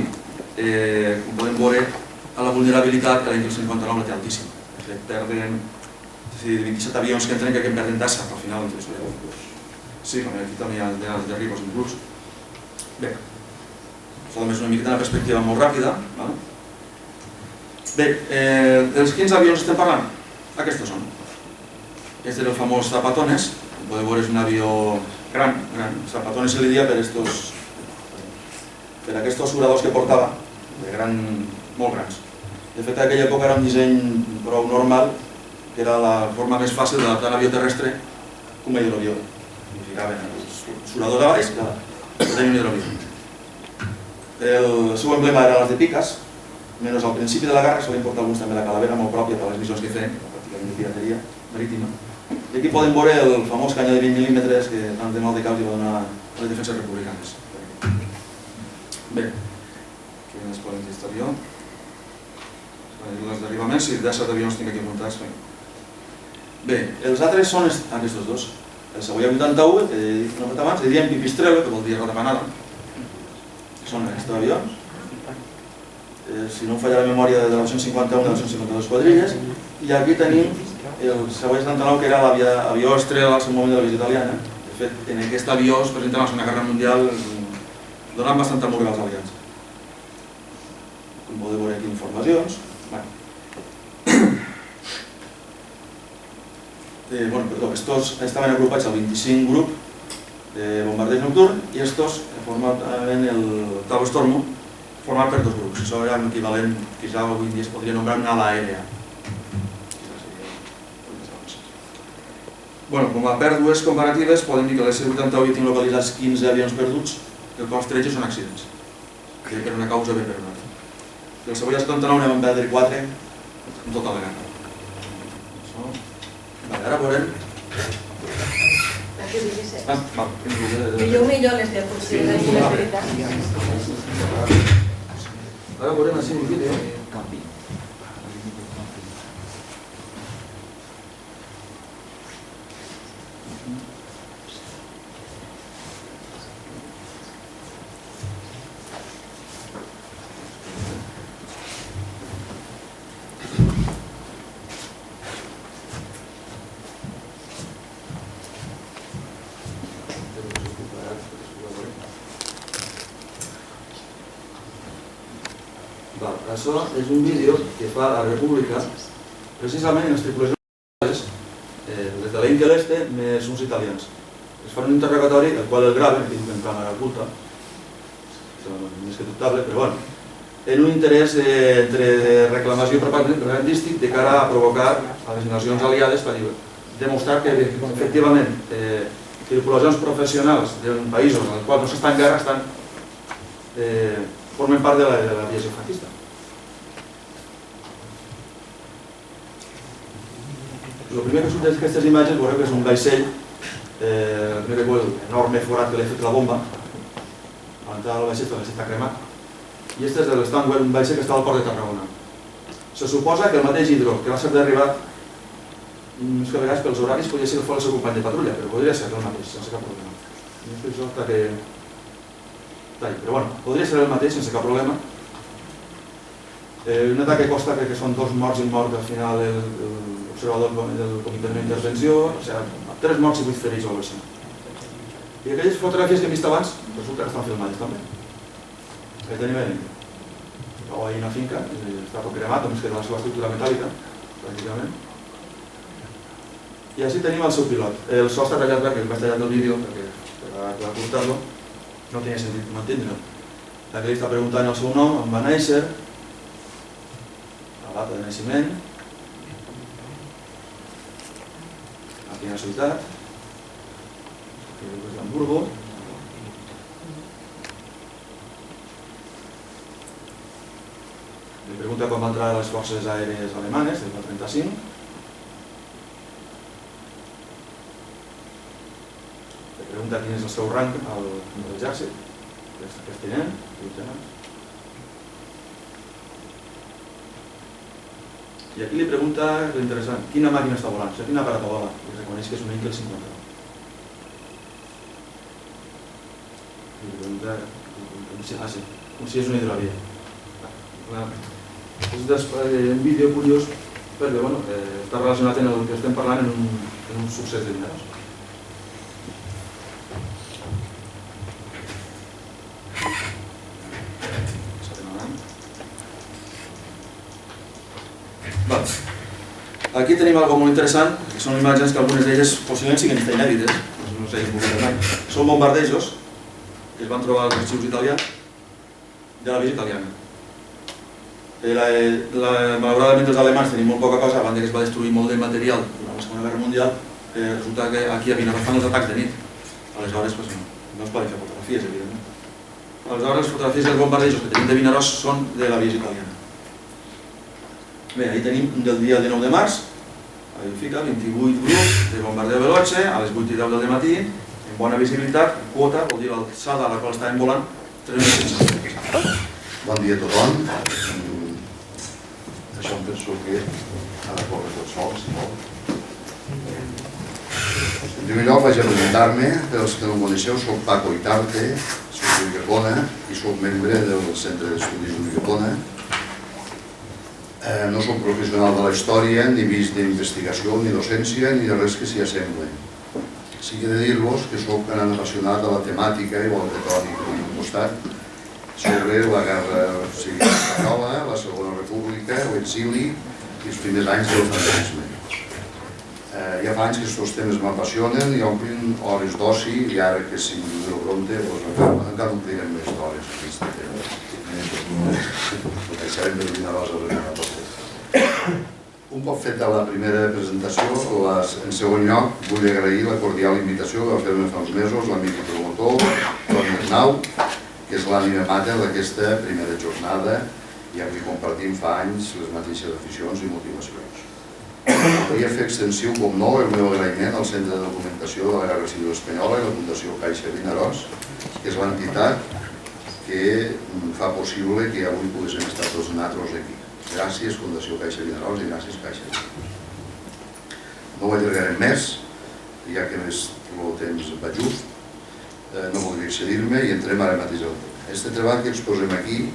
D: com podem veure, a la vulnerabilitat l'Henkel 59 la té altíssima. De fet, perden 27 avions que entren que perden tassa, al final. Sí, aquí també hi ha els derribos inclús. Bé, això només una miqueta una perspectiva molt ràpida. Bé, els quins avions estem parlant? Aquests són. Este era el famós Zapatones, com podeu veure és un avió gran. Zapatones se li dia per aquests suradors que portava, molt grans. De fet, en aquella època era un disseny prou normal, que era la forma més fàcil d'adaptar un avió terrestre com a hidroavió. Ficaven els suradors a baix i tenien un hidroavió. El seu emblema eren les de piques, menys al principi de la guerra solien portar alguns també la calavera molt pròpia per les missions que feien, pràcticament de pirateria marítima. I aquí podem veure el famós canyó de 20 mil·límetres que tant de mal de caps hi va donar a les defenses republicanes. Bé, aquí més podem dir aquest avió. Els derribaments, si 17 avions tinc aquí apuntats. Bé, els altres són aquests dos. El Savoia 81, el que he dit una mica abans, li diem Pipistrello, que vol dir ratamanada, que són aquests avions. Si no em falla la memòria, de la 151 i la 152 quadrilles. I aquí tenim el Savoia 79, que era l'avió estrella al seu moment de l'aviació italiana. De fet, en aquest avió es presenta la Segona Guerra Mundial donant bastanta murga als aliats. Com podeu veure aquí informacions. Estos estaven agrupats al 25 grup de bombardeig nocturn i estos formaven el Tau Stormo format per dos grups. Això era l'equivalent que ja avui dia es podria nombrar una ala aèrea. Com a pèrdues comparatives podem dir que les C-81 tinc localitzats 15 avions perduts, els quals 13 són accidents, bé per una causa, bé per una altra. El Savoia 79 n'hem perdre 4 en tota la guerra. Ara veurem...
E: Millor les diapositives.
D: Ara veurem així un vídeo. Això és un vídeo que fa la República precisament en les tripulacions des de l'Inca l'Este més uns italians. Es fan un interrogatori, el qual el graven, en càmera oculta, més que dubtable, però bueno, en un interès entre reclamació propagandístic de cara a provocar a les nacions aliades per demostrar que efectivament tripulacions professionals d'un país en els quals no s'està en guerra formen part de l'aviació franquista. El primer que surt d'aquestes imatges veureu que és un vaixell, el primer que veu enorme forat que li ha fet la bomba. A l'entrada del vaixell està cremat. I aquest és l'Stanwell, un vaixell que està al port de Tarragona. Se suposa que el mateix Hidro, que va ser derribat, és que a vegades pels horaris podria ser que fos el seu company de patrulla, però podria ser el mateix, sense cap problema. No és això està que... Però bueno, podria ser el mateix sense cap problema. Un atac que costa, crec que són 2 morts i un mort al final l'observador del comitè d'intervenció, o sigui, 3 morts i 8 ferits o alguna cosa. I aquelles fotografies que hem vist abans, resulta que estan filmades també. Aquí tenim a una finca, està tot cremat, només queda la seva estructura metàl·lica, pràcticament. I així tenim el seu pilot. El so està tallat perquè vaig tallat el vídeo, per acortar-lo, no tenia sentit mantindre-ho. Aquí li està preguntant el seu nom, on va néixer, la data de naixement, a quina ciutat, que és Hamburgo. Li pregunta quan va entrar a les forces aèries alemanes, del 1935. Li pregunta quin és el seu rang a l'exèrcit, que és tinent, lieutenant. I aquí li pregunta, és interessant, quina màquina està volant, o sigui, quin aparat vola, i reconeix que és un Heinkel 51. I li pregunta com si és un hidroavió. És un vídeo curiós perquè està relacionat amb el que estem parlant en un succés de Vinaròs. Aquí tenim alguna molt interessant, que són imatges que algunes d'elles possiblement siguin inèdites, no sé, són bombardejos que es van trobar als arxius italians de l'aviació italiana. Malauradament els alemanys tenim molt poca cosa, a banda que es va destruir molt de material durant la Segona Guerra Mundial, resulta que aquí a Vinaròs fan els atacs de nit. Aleshores no es poden fer fotografies, evidentment. Aleshores les fotografies dels bombardejos que tenim de Vinaròs són de l'aviació italiana. Bé, ahí tenim del dia 19 de març, ahí fica 28 grups de bombardeo veloce a les 8:10 del matí, en bona visibilitat, quota, vol dir l'alçada a la qual estàvem volant, 3.500.
F: Bon dia a tothom. Això em penso que ha de córrer tot sol, si vol.
E: En primer lloc vaig a presentar-me, per als que no em coneixeu, soc Paco Itarte, soc d'Ulldecona i soc membre del Centre d'Estudis d'Ulldecona. No soc professional de la història, ni vist d'investigació, ni docència, ni de res que s'hi assembli. Sí que he de dir-vos que soc gran apassionat de la temàtica, igual que Toni, que m'ha costat, sobre la Guerra Civil Espanyola, la Segona República, l'exili i els primers anys del franquisme. Ja fa anys que aquests temes m'apassionen i omplin hores d'oci i ara que si m'ho diu prompte encara omplirem més d'hores d'aquest tema. Ho deixarem per una rosa a totes. Un cop feta la primera presentació, en segon lloc vull agrair la cordial invitació que va fer-me fa uns mesos l'amic i promotor, Toni Arnau, que és l'ànima mater d'aquesta primera jornada i amb qui compartim fa anys les mateixes aficions i motivacions. Volia fer extensiu, com no, el meu agraïment al Centre de Documentació de la Guerra Civil Espanyola i la Fundació Caixa Vinaròs, que és l'entitat que fa possible que avui poguéssim estar tots nosaltres aquí. Gràcies, Fundació Caixa Vinaròs, i gràcies, Caixa. No ho allargarem més, ja que el temps va just. No voldria excedir-me i entrem ara mateix al tema. Este treball que exposem aquí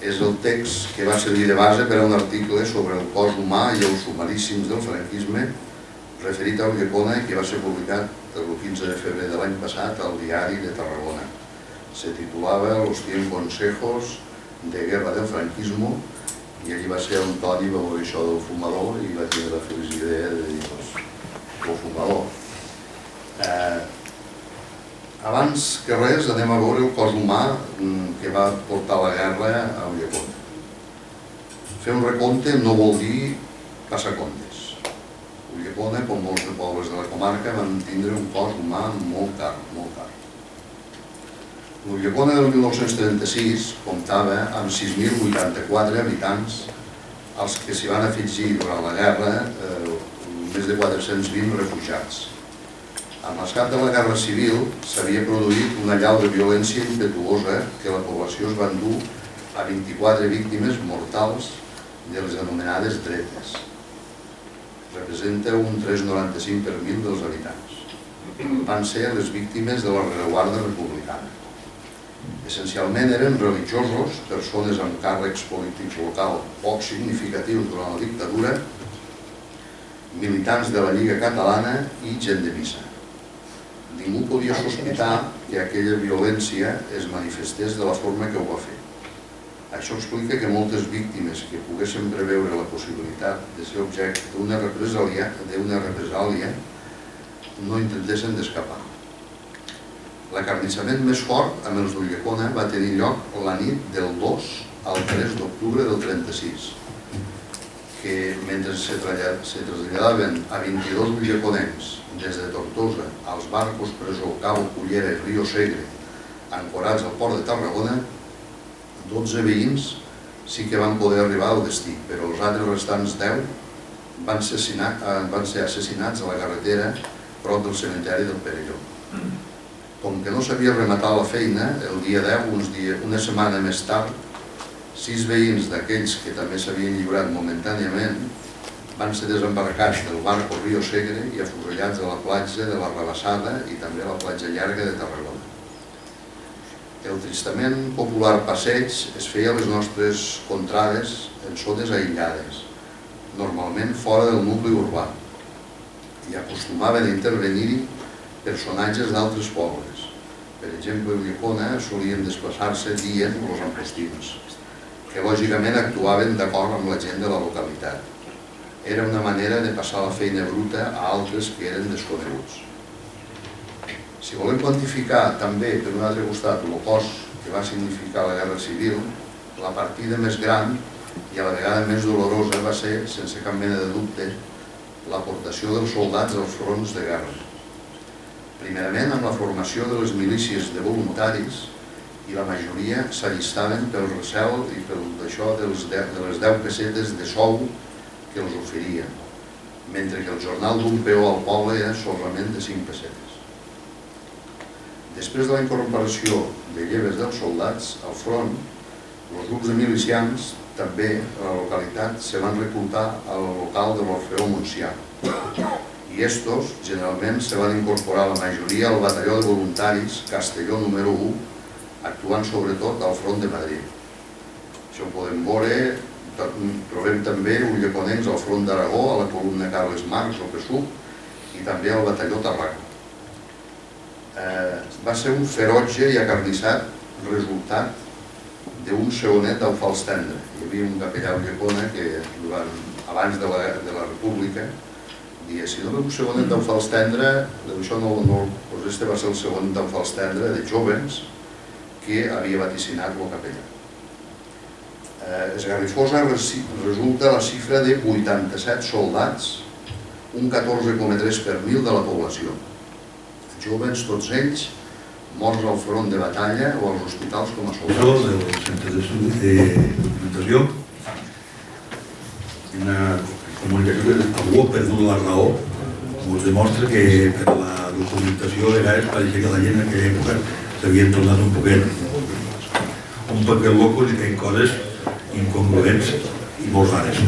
E: és el text que va servir de base per a un article sobre el cos humà i els sumaríssims del franquisme referit a Ulldecona que va ser publicat el 15 de febrer de l'any passat al Diari de Tarragona. Se titulava Los 100 consejos de guerra del franquismo i allí va ser on Toni va veure això del fumador i va tenir la feliç idea de dir el fumador. Abans que res anem a veure el cos humà que va portar la guerra a Ulldecona. Fer un recompte no vol dir passar comptes. Ulldecona, com molts de pobles de la comarca, van tindre un cos humà molt car, molt car. L'Ulldecona del 1936 comptava amb 6.084 habitants, als que s'hi van afegir durant la guerra més de 420 refugiats. Amb l'esclat de la Guerra Civil s'havia produït una allau de violència impetuosa que la població es va endur a 24 víctimes mortals de les anomenades dretes. Representa un 3,95 per 1.000 dels habitants. Van ser les víctimes de la rereguarda republicana. Essencialment eren religiosos, persones amb càrrecs polítics locals poc significatius durant la dictadura, militants de la Lliga Catalana i gent de missa. Ningú podia sospitar que aquella violència es manifestés de la forma que ho va fer. Això explica que moltes víctimes que poguessin preveure la possibilitat de ser objecte d'una represàlia no intentessin d'escapar. L'acarnissament més fort amb els d'Ulldecona va tenir lloc la nit del 2 al 3 d'octubre del 36, que mentre se traslladaven a 22 ulleconencs des de Tortosa als barcos presó Cabo Cullera i Río Segre ancorats al port de Tarragona, 12 veïns sí que van poder arribar al destí, però els altres restants 10 van ser assassinats a la carretera prop del cementeri del Perelló. Com que no s'havia rematat la feina, el dia 10, una setmana més tard, 6 veïns d'aquells que també s'havien lliurat momentàniament van ser desembarcats del barco Río Segre i afusellats a la platja de la Rabassada i també a la platja llarga de Tarragona. El tristament popular passeig es feia a les nostres contrades en zones aïllades, normalment fora del nucli urbà, i acostumaven a intervenir-hi personatges d'altres pobles. Per exemple, a Ulldecona solien desplaçar-se dient els ampostins, que lògicament actuaven d'acord amb la gent de la localitat. Era una manera de passar la feina bruta a altres que eren desconeguts. Si volem quantificar també, per un altre costat, el cost que va significar la Guerra Civil, la partida més gran i a la vegada més dolorosa va ser, sense cap mena de dubte, l'aportació dels soldats als fronts de guerra. Primerament amb la formació de les milícies de voluntaris, i la majoria s'allistaven pel recel i pel d'això de les 10 pessetes de sou que els oferien, mentre que el jornal d'un peó al poble era solament de 5 pessetes. Després de la incorporació de lleves dels soldats al front, els grups de milicians també a la localitat se van reclutar al local de l'Orfeó Montsià i estos generalment se van incorporar la majoria al batalló de voluntaris Castelló número 1, actuant sobretot al front de Madrid. Això ho podem veure, trobem també ulleconencs al front d'Aragó, a la columna Carles Marx o Pesuc i també al batalló Tarraco. Va ser un ferotge i acarnissat resultat d'un segonet d'Alfals Tendre. Hi havia un capellà ullecona que abans de la República deia, si no veu un segonet d'Alfals Tendre, això no, doncs este va ser el segonet d'Alfals Tendre de jóvens que havia vaticinat el capellà. Esgarrifosa resulta la xifra de 87 soldats, un 14,3 per mil de la població. Jóvens, tots ells, morts al front de batalla o als hospitals com a soldats.
B: Del centre de documentació, una comunicació que algú ha perdut la raó, ens demostra que per la documentació de vegades pareixia que la gent en aquella època s'havien tornat un poquet locos i feien coses incongruents i molt rares.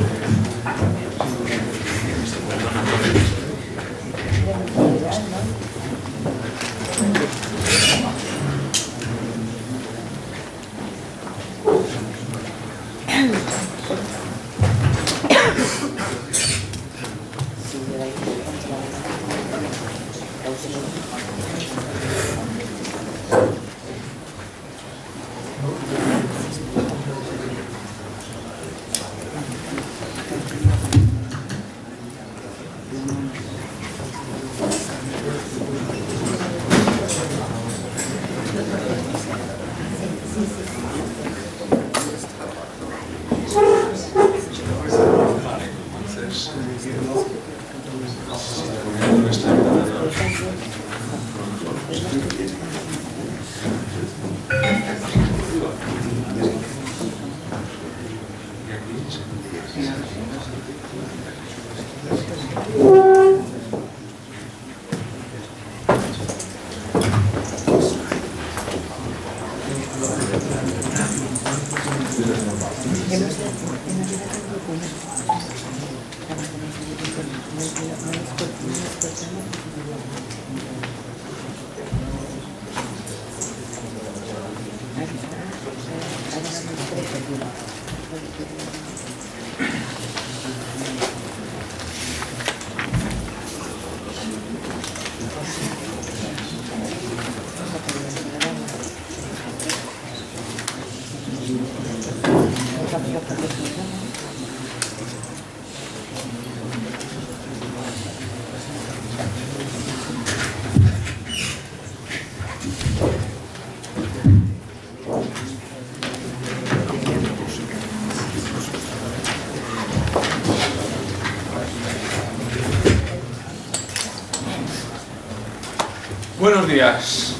F: Buenos días.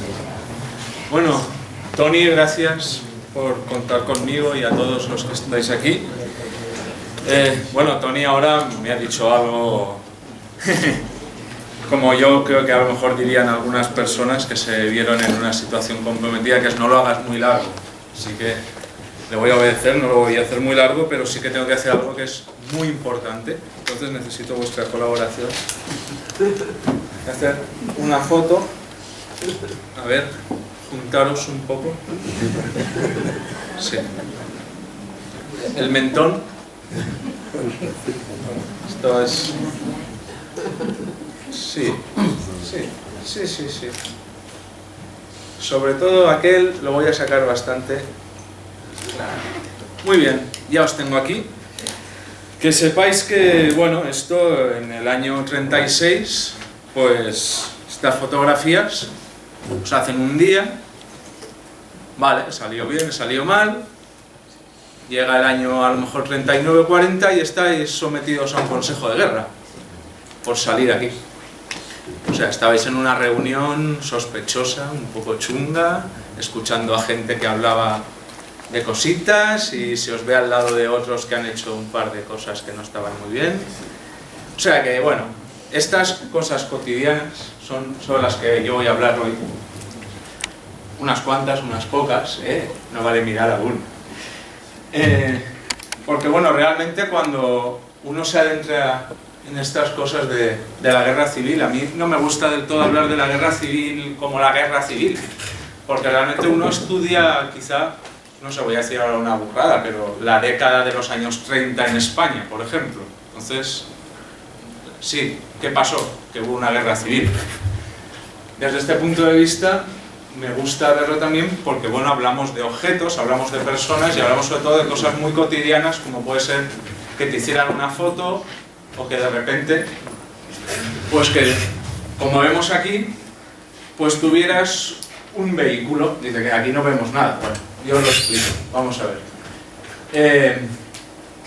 F: Bueno, Tony, gracias por contar conmigo y a todos los que estáis aquí. Bueno, Tony ahora me ha dicho algo como yo creo que a lo mejor dirían algunas personas que se vieron en una situación comprometida, que es no lo hagas muy largo. Así que le voy a obedecer, no lo voy a hacer muy largo, pero sí que tengo que hacer algo que es muy importante. Entonces necesito vuestra colaboración. Voy a hacer una foto. A ver, juntaros un poco. Sí. El mentón. Esto es... Sí. Sobre todo aquel lo voy a sacar bastante claro. Muy bien, ya os tengo aquí. Que sepáis que, bueno, esto en el año 36, pues estas fotografías os hacen un día, vale, salió bien, salió mal, llega el año a lo mejor 39-40 y estáis sometidos a un consejo de guerra por salir aquí. O sea, estabais en una reunión sospechosa, un poco chunga, escuchando a gente que hablaba de cositas y se os ve al lado de otros que han hecho un par de cosas que no estaban muy bien. O sea que, bueno, estas cosas cotidianas son las que yo voy a hablar hoy. Unas cuantas, unas pocas, no vale mirar aún. Porque, bueno, realmente cuando uno se adentra en estas cosas de la guerra civil. A mí no me gusta del todo hablar de la guerra civil como la guerra civil, porque realmente uno estudia, quizá, no sé, voy a decir ahora una burrada, pero la década de los años 30 en España, por ejemplo. Entonces, sí, ¿qué pasó? Que hubo una guerra civil. Desde este punto de vista, me gusta verlo también porque, bueno, hablamos de objetos, hablamos de personas y hablamos sobre todo de cosas muy cotidianas, como puede ser que te hicieran una foto o que de repente, pues que, como vemos aquí, pues tuvieras un vehículo. Dice que aquí no vemos nada. Bueno, yo os lo explico. Vamos a ver.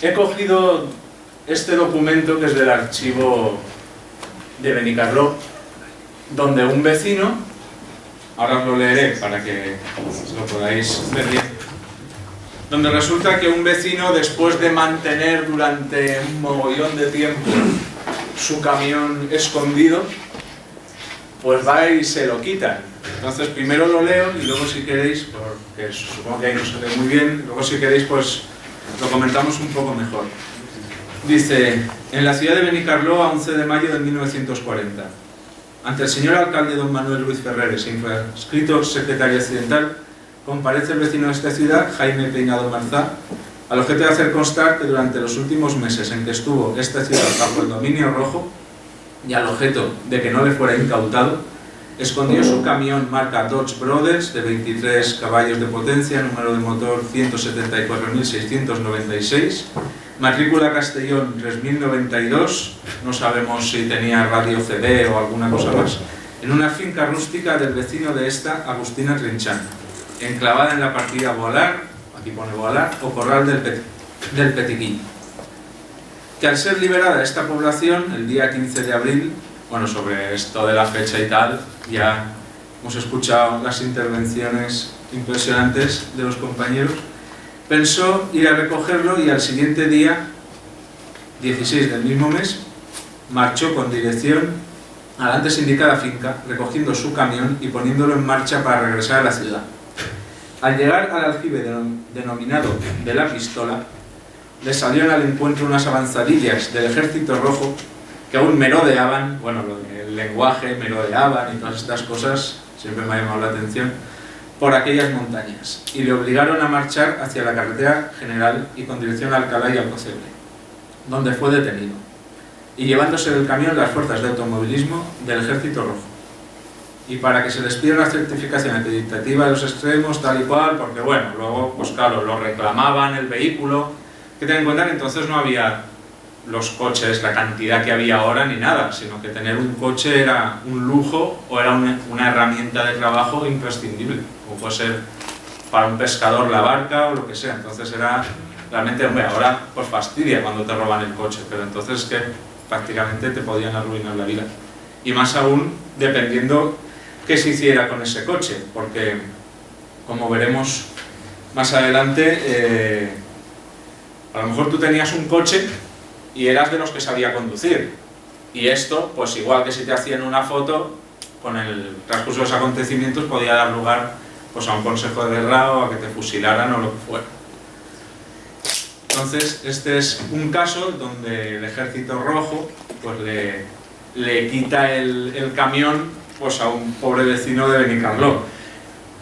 F: He cogido este documento que es del archivo de Benicarló, donde un vecino, ahora os lo leeré para que lo podáis ver bien, donde resulta que un vecino, después de mantener durante un mogollón de tiempo su camión escondido, pues va y se lo quitan. Entonces primero lo leo y luego, si queréis, porque supongo que ahí no se ve muy bien, luego si queréis pues lo comentamos un poco mejor. Dice: en la ciudad de Benicarló, a 11 de mayo de 1940, ante el señor alcalde don Manuel Ruiz Ferreres, infrascrito secretario accidental, comparece el vecino de esta ciudad, Jaime Peinado Marzá, al objeto de hacer constar que durante los últimos meses en que estuvo esta ciudad bajo el dominio rojo, y al objeto de que no le fuera incautado, escondió su camión marca Dodge Brothers de 23 caballos de potencia, número de motor 174.696, matrícula Castellón 3092, no sabemos si tenía radio CD o alguna cosa más, en una finca rústica del vecino de esta, Agustina Trinchán, enclavada en la partida Boalar, aquí pone Boalar, o Corral del Petiquín. Que al ser liberada esta población, el día 15 de abril, bueno, sobre esto de la fecha y tal, ya hemos escuchado las intervenciones impresionantes de los compañeros, pensó ir a recogerlo y al siguiente día, 16 del mismo mes, marchó con dirección a la antes indicada finca, recogiendo su camión y poniéndolo en marcha para regresar a la ciudad. Al llegar al aljibe denominado de la Pistola, le salieron al encuentro unas avanzadillas del Ejército Rojo que aún merodeaban, bueno, el lenguaje, merodeaban y todas estas cosas, siempre me ha llamado la atención, por aquellas montañas, y le obligaron a marchar hacia la carretera general y con dirección a Alcalá y Alcocebre, donde fue detenido, y llevándose del camión las fuerzas de automovilismo del Ejército Rojo. Y para que se les pida una certificación acreditativa de los extremos, tal y cual, porque bueno, luego, pues claro, lo reclamaban el vehículo. Hay que tener en cuenta que entonces no había los coches, la cantidad que había ahora, ni nada, sino que tener un coche era un lujo o era una herramienta de trabajo imprescindible, como puede ser para un pescador la barca o lo que sea. Entonces era realmente, hombre, ahora pues fastidia cuando te roban el coche, pero entonces es que prácticamente te podían arruinar la vida. Y más aún dependiendo qué se hiciera con ese coche, porque como veremos más adelante, a lo mejor tú tenías un coche y eras de los que sabía conducir, y esto, pues igual que si te hacían una foto, con el transcurso de los acontecimientos podía dar lugar pues a un consejo de guerra o a que te fusilaran o lo que fuera. Entonces este es un caso donde el Ejército Rojo pues le quita el camión pues a un pobre vecino de Benicarló.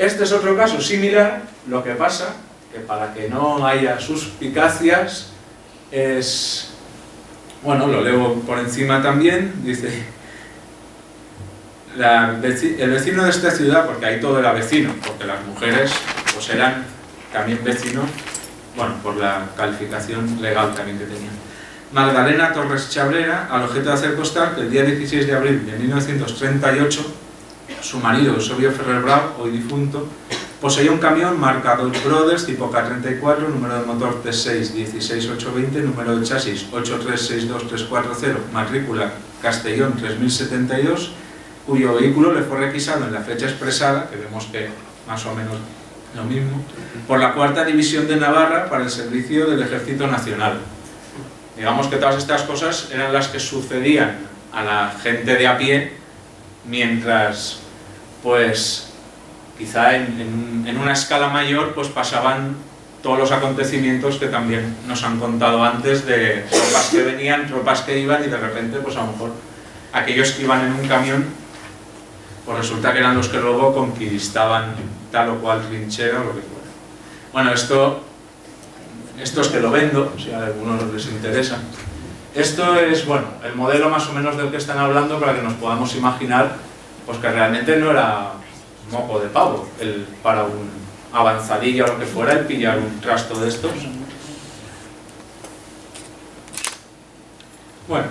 F: Este es otro caso similar. Lo que pasa que, para que no haya suspicacias, es, bueno, lo leo por encima también, dice: el vecino de esta ciudad, porque ahí todo era vecino, porque las mujeres pues eran también vecinos, bueno, por la calificación legal también que tenían. Magdalena Torres Chabrera, al objeto de hacer constar que el día 16 de abril de 1938, su marido, Eusebio Ferrer Bravo, hoy difunto, poseía un camión marca Dodge Brothers tipo K34, número de motor T6-16820, número de chasis 8362340, matrícula Castellón 3072, cuyo vehículo le fue requisado en la fecha expresada, que vemos que más o menos lo mismo, por la 4ª División de Navarra para el servicio del Ejército Nacional. Digamos que todas estas cosas eran las que sucedían a la gente de a pie, mientras, pues, quizá en una escala mayor, pues pasaban todos los acontecimientos que también nos han contado antes de tropas que venían, tropas que iban y de repente pues a lo mejor aquellos que iban en un camión pues resulta que eran los que luego conquistaban tal o cual trinchera o lo que fuera. Bueno, esto es que lo vendo, si a algunos les interesa. Esto es, bueno, el modelo más o menos del que están hablando para que nos podamos imaginar pues que realmente no era moco de pavo para un avanzadilla o lo que fuera el pillar un trasto de estos. Bueno,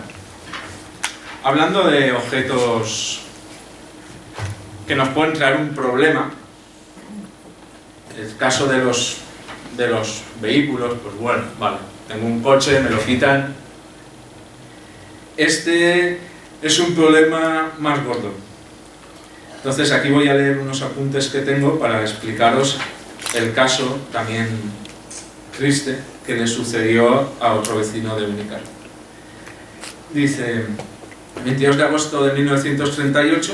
F: hablando de objetos que nos pueden traer un problema, el caso de los vehículos, pues bueno, vale, tengo un coche, me lo quitan. Este es un problema más gordo. Entonces aquí voy a leer unos apuntes que tengo para explicaros el caso también triste que le sucedió a otro vecino de Benicarló. Dice, el 22 de agosto de 1938,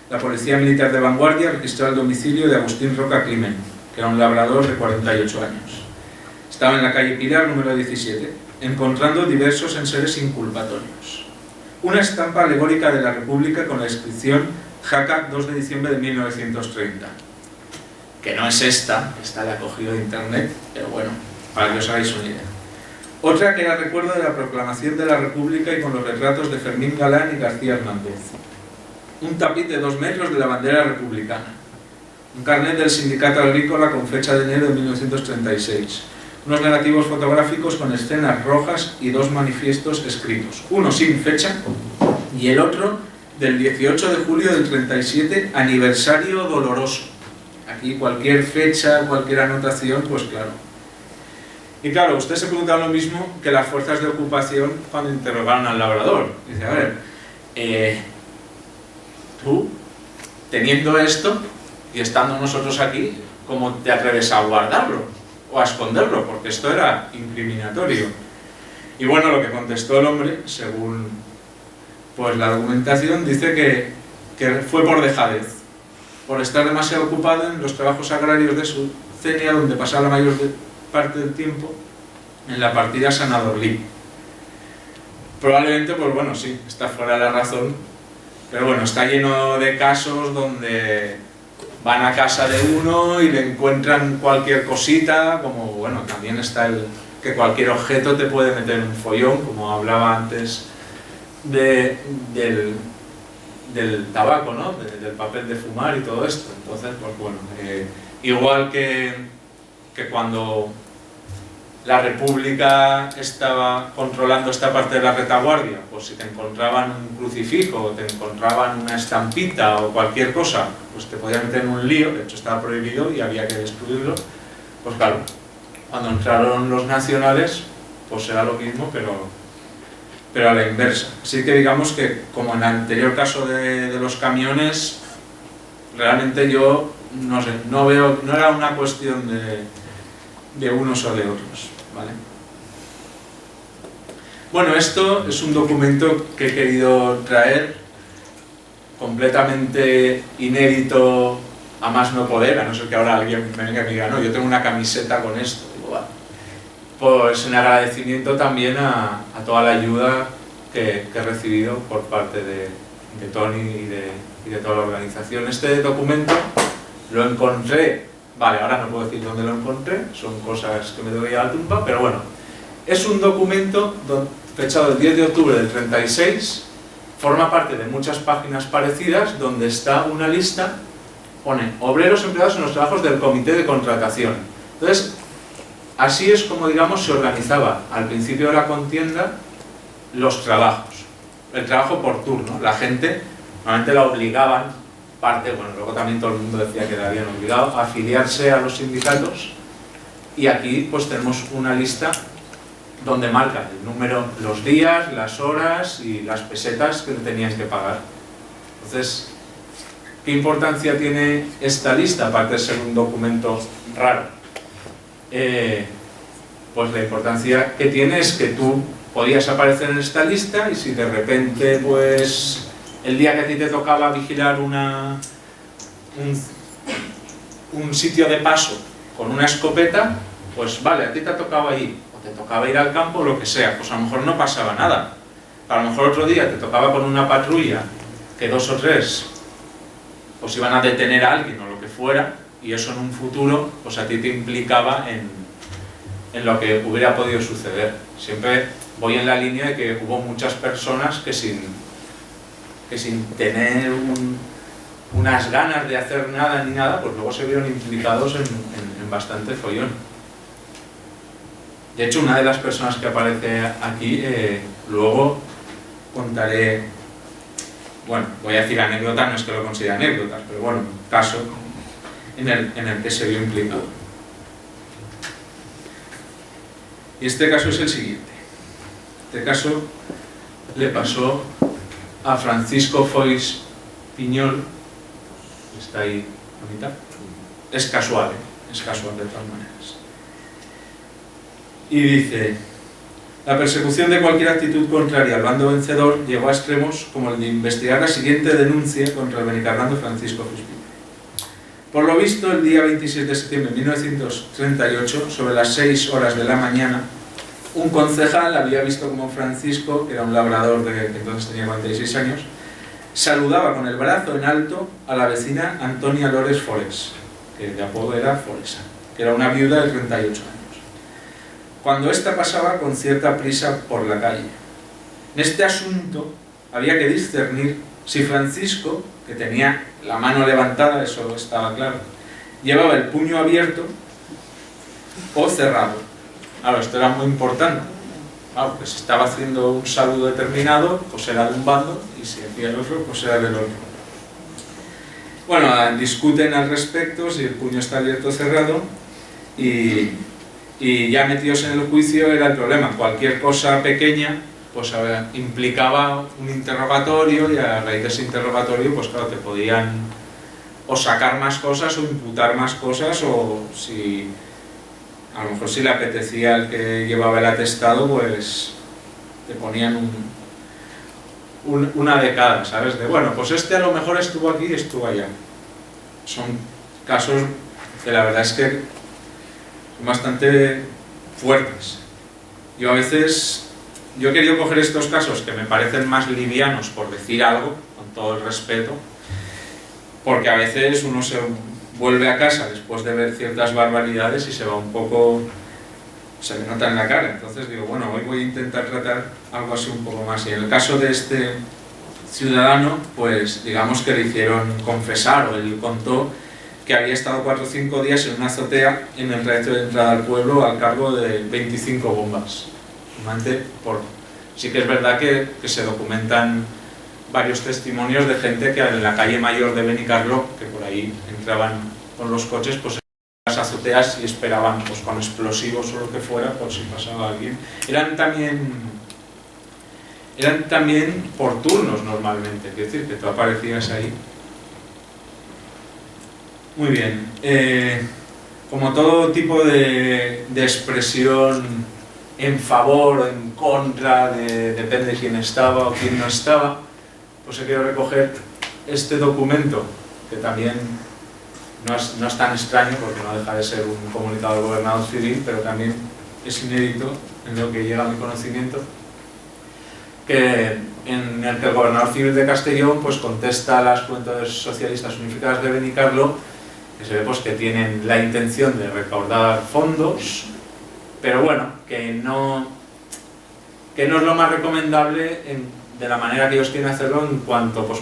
F: la Policía Militar de Vanguardia registró el domicilio de Agustín Roca Climent, que era un labrador de 48 años. Estaba en la calle Pilar, número 17, encontrando diversos enseres inculpatorios. Una estampa alegórica de la República con la inscripción Jaca 2 de diciembre de 1930. Que no es esta la he cogido de internet, pero bueno, para que os hagáis una idea. Otra que era recuerdo de la proclamación de la República y con los retratos de Fermín Galán y García Hernández. Un tapiz de 2 metros de la bandera republicana. Un carnet del Sindicato Agrícola con fecha de enero de 1936. Unos negativos fotográficos con escenas rojas y 2 manifiestos escritos. Uno sin fecha y el otro del 18 de julio del 37, aniversario doloroso. Aquí cualquier fecha, cualquier anotación, pues claro. Y claro, usted se pregunta lo mismo que las fuerzas de ocupación cuando interrogaron al labrador. Dice, a ver, tú, teniendo esto y estando nosotros aquí, ¿cómo te atreves a guardarlo o a esconderlo? Porque esto era incriminatorio. Y bueno, lo que contestó el hombre, según pues la documentación, dice que fue por dejadez, por estar demasiado ocupado en los trabajos agrarios de su cenia, donde pasaba la mayor parte del tiempo en la partida San Adorlí. Probablemente, pues bueno, sí, está fuera de la razón, pero bueno, está lleno de casos donde van a casa de uno y le encuentran cualquier cosita, como bueno, también está el que cualquier objeto te puede meter en un follón, como hablaba antes del tabaco, ¿no? Del papel de fumar y todo esto. Entonces, pues bueno, igual que cuando la República estaba controlando esta parte de la retaguardia, pues si te encontraban un crucifijo, o te encontraban una estampita o cualquier cosa, pues te podían meter en un lío, de hecho estaba prohibido y había que destruirlo. Pues claro, cuando entraron los nacionales, pues era lo mismo, pero a la inversa. Así que digamos que, como en el anterior caso de los camiones, realmente yo no sé, no veo, no era una cuestión de unos o de otros, ¿vale? Bueno, esto es un documento que he querido traer, completamente inédito a más no poder, a no ser que ahora alguien me venga y me diga, no, yo tengo una camiseta con esto. Digo, vale. Pues en agradecimiento también a toda la ayuda que he recibido por parte de Tony y de toda la organización. Este documento lo encontré, vale, ahora no puedo decir dónde lo encontré, son cosas que me doy a la tumba, pero bueno, es un documento fechado el 10 de octubre del 36, forma parte de muchas páginas parecidas, donde está una lista, pone obreros empleados en los trabajos del comité de contratación. Entonces, así es como, digamos, se organizaba al principio de la contienda los trabajos. El trabajo por turno. La gente, normalmente la obligaban, parte, bueno, luego también todo el mundo decía que la habían obligado a afiliarse a los sindicatos, y aquí pues tenemos una lista donde marcan el número, los días, las horas y las pesetas que tenían que pagar. Entonces, ¿qué importancia tiene esta lista, aparte de ser un documento raro? Pues la importancia que tiene es que tú podías aparecer en esta lista y si de repente, pues, el día que a ti te tocaba vigilar un sitio de paso con una escopeta, pues vale, a ti te ha tocado ir, o te tocaba ir al campo o lo que sea, pues a lo mejor no pasaba nada. A lo mejor otro día te tocaba con una patrulla que 2 o 3 pues iban a detener a alguien o lo que fuera, y eso en un futuro pues a ti te implicaba en lo que hubiera podido suceder. Siempre voy en la línea de que hubo muchas personas que sin tener unas ganas de hacer nada ni nada, pues luego se vieron implicados en bastante follón. De hecho, una de las personas que aparece aquí, luego contaré, bueno, voy a decir anécdota, no es que lo considere anécdota, pero bueno, un caso en el que se vio implicado. Y este caso es el siguiente. Este caso le pasó a Francisco Foix Piñol, que está ahí a mitad. Es casual de todas maneras. Y dice: la persecución de cualquier actitud contraria al bando vencedor llegó a extremos como el de investigar la siguiente denuncia contra el benicarlando Francisco Foix Piñol. Por lo visto, el día 26 de septiembre de 1938, sobre las 6 horas de la mañana, un concejal había visto como Francisco, que era un labrador que entonces tenía 46 años, saludaba con el brazo en alto a la vecina Antonia Lores Forex, que de apodo era Foresa, que era una viuda de 38 años. Cuando ésta pasaba con cierta prisa por la calle. En este asunto había que discernir si Francisco, que tenía la mano levantada, eso estaba claro, llevaba el puño abierto o cerrado. Claro, esto era muy importante. Claro, pues si estaba haciendo un saludo determinado, pues era de un bando, y si hacía el otro, pues era del otro. Bueno, discuten al respecto si el puño está abierto o cerrado, y ya metidos en el juicio era el problema. Cualquier cosa pequeña pues implicaba un interrogatorio, y a raíz de ese interrogatorio pues claro, te podían o sacar más cosas o imputar más cosas, o si a lo mejor si le apetecía al que llevaba el atestado, pues te ponían una de cada, ¿sabes? De bueno, pues este a lo mejor estuvo aquí y estuvo allá. Son casos que la verdad es que son bastante fuertes. Yo a veces, yo he querido coger estos casos que me parecen más livianos, por decir algo, con todo el respeto, porque a veces uno se vuelve a casa después de ver ciertas barbaridades y se va un poco, se le nota en la cara. Entonces digo, bueno, hoy voy a intentar tratar algo así un poco más. Y en el caso de este ciudadano, pues digamos que le hicieron confesar, o él contó que había estado 4 o 5 días en una azotea en el trayecto de entrada al pueblo al cargo de 25 bombas. Sí que es verdad que se documentan varios testimonios de gente que en la calle mayor de Benicarló, que por ahí entraban con los coches, pues en las azoteas y esperaban pues con explosivos o lo que fuera por si pasaba alguien. Eran también por turnos normalmente, es decir, que tú aparecías ahí. Muy bien. Como todo tipo de expresión en favor o en contra, depende de quién estaba o quién no estaba, pues he querido recoger este documento, que también no es tan extraño porque no deja de ser un comunicado del gobernador civil, pero también es inédito en lo que llega a mi conocimiento, en el que el gobernador civil de Castellón pues contesta a las Juventudes Socialistas Unificadas de Benicarló, que se ve pues que tienen la intención de recaudar fondos, pero bueno, que no es lo más recomendable de la manera que ellos quieren hacerlo, en cuanto pues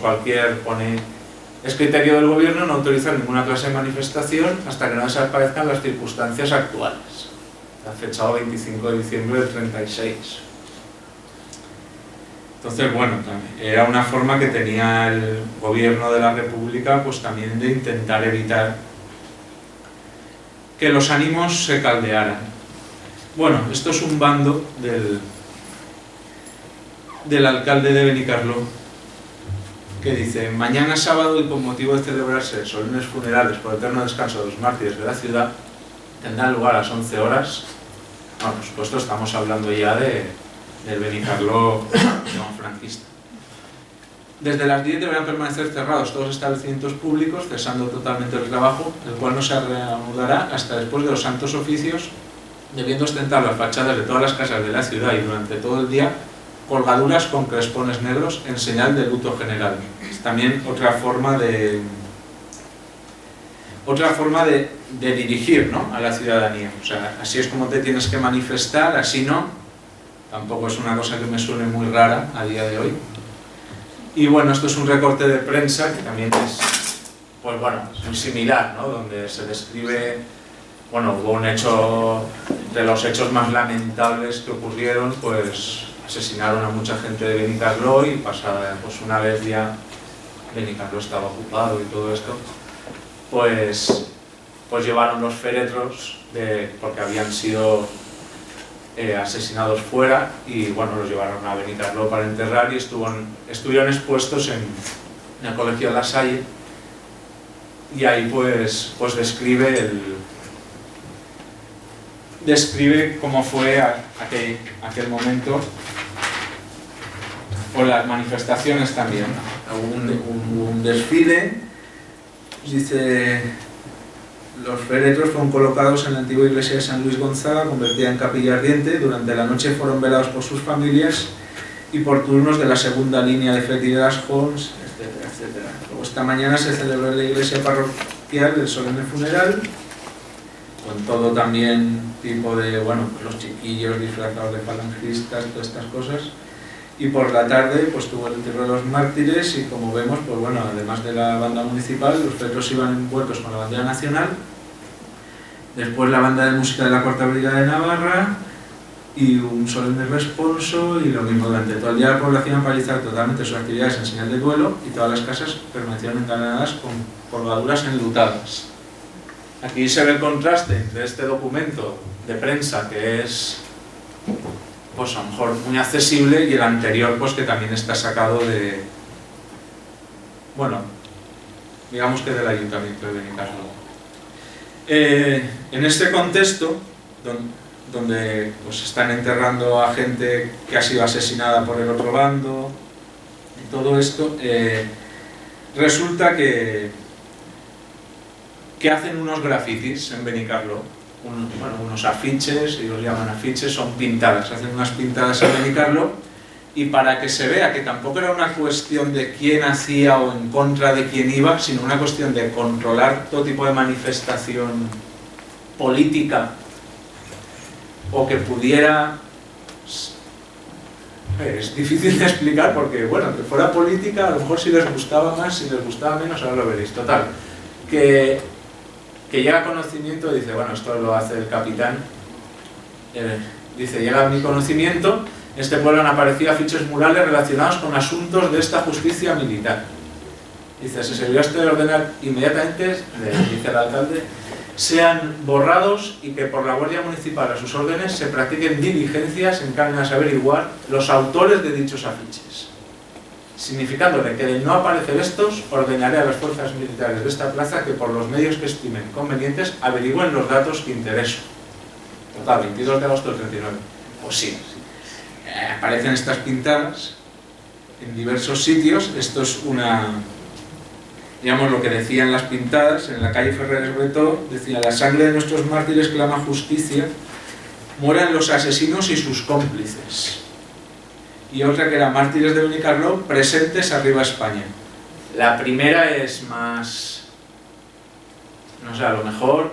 F: es criterio del gobierno no autorizar ninguna clase de manifestación hasta que no desaparezcan las circunstancias actuales. Está fechado 25 de diciembre del 36. Entonces, bueno, era una forma que tenía el gobierno de la República pues también de intentar evitar que los ánimos se caldearan. Bueno, esto es un bando del alcalde de Benicarló, que dice: mañana sábado, y con motivo de celebrarse solemnes funerales por eterno descanso de los mártires de la ciudad, tendrán lugar a las 11 horas. Bueno, por supuesto estamos hablando ya del Benicarló franquista. Desde las 10 deberán permanecer cerrados todos los establecimientos públicos, cesando totalmente el trabajo, el cual no se reanudará hasta después de los santos oficios debiendo ostentar las fachadas de todas las casas de la ciudad y durante todo el día colgaduras con crespones negros en señal de luto general. Es también otra forma de dirigir, ¿no?, a la ciudadanía. O sea, así es como te tienes que manifestar, así no. Tampoco es una cosa que me suene muy rara a día de hoy. Y bueno, esto es un recorte de prensa que también es, pues bueno, muy similar, ¿no?, donde se describe, bueno, hubo un hecho, de los hechos más lamentables que ocurrieron, pues asesinaron a mucha gente de Benicarló y pasada, pues una vez ya Benicarló estaba ocupado y todo esto, pues llevaron los féretros porque habían sido asesinados fuera y bueno, los llevaron a Benicarló para enterrar y estuvieron expuestos en el Colegio de La Salle, y ahí pues describe cómo fue aquel momento, o las manifestaciones también. Hubo un desfile, dice: los féretros fueron colocados en la antigua iglesia de San Luis Gonzaga, convertida en capilla ardiente. Durante la noche fueron velados por sus familias y por turnos de la segunda línea de Fetidas Homes, etcétera, etcétera. Luego esta mañana se celebró en la iglesia parroquial el solemne funeral, con todo también tipo de, bueno, los chiquillos disfrazados de falangistas, todas estas cosas. Y por la tarde pues tuvo el entierro de los mártires y, como vemos, pues bueno, además de la banda municipal, los féretros iban envueltos con la bandera nacional, después la banda de música de la Cuarta Brigada de Navarra y un solemne responso, y lo mismo. Durante todo el día la población paralizar totalmente sus actividades en señal de duelo y todas las casas permanecieron encadenadas con colgaduras enlutadas. Aquí se ve el contraste entre este documento de prensa, que es, pues a lo mejor muy accesible, y el anterior, pues que también está sacado de, bueno, digamos que del Ayuntamiento de Benicarló. En este contexto, donde pues están enterrando a gente que ha sido asesinada por el otro bando, y todo esto, resulta que hacen unos grafitis en Benicarló, unos afiches, y los llaman afiches, son pintadas, hacen unas pintadas en Benicarló, y para que se vea que tampoco era una cuestión de quién hacía o en contra de quién iba, sino una cuestión de controlar todo tipo de manifestación política o que pudiera... Es difícil de explicar porque, bueno, que fuera política, a lo mejor si les gustaba más, si les gustaba menos, ahora lo veréis. Total, que llega a conocimiento, dice, bueno, esto lo hace el capitán, dice, llega a mi conocimiento, en este pueblo han aparecido afiches murales relacionados con asuntos de esta justicia militar. Dice, se servirá esto de ordenar inmediatamente, dice el alcalde, sean borrados y que por la Guardia Municipal a sus órdenes se practiquen diligencias encaminadas a averiguar los autores de dichos afiches. Significándole que de no aparecer estos, ordenaré a las fuerzas militares de esta plaza que por los medios que estimen convenientes averigüen los datos que interesen. Total, 22 de agosto del 39. Pues sí, aparecen estas pintadas en diversos sitios. Esto es una... digamos lo que decían las pintadas. En la calle Ferreres Bretó decía: la sangre de nuestros mártires clama justicia, mueran los asesinos y sus cómplices. Y otra que era: mártires de Benicarló, presentes, arriba España. La primera es más, no sé, a lo mejor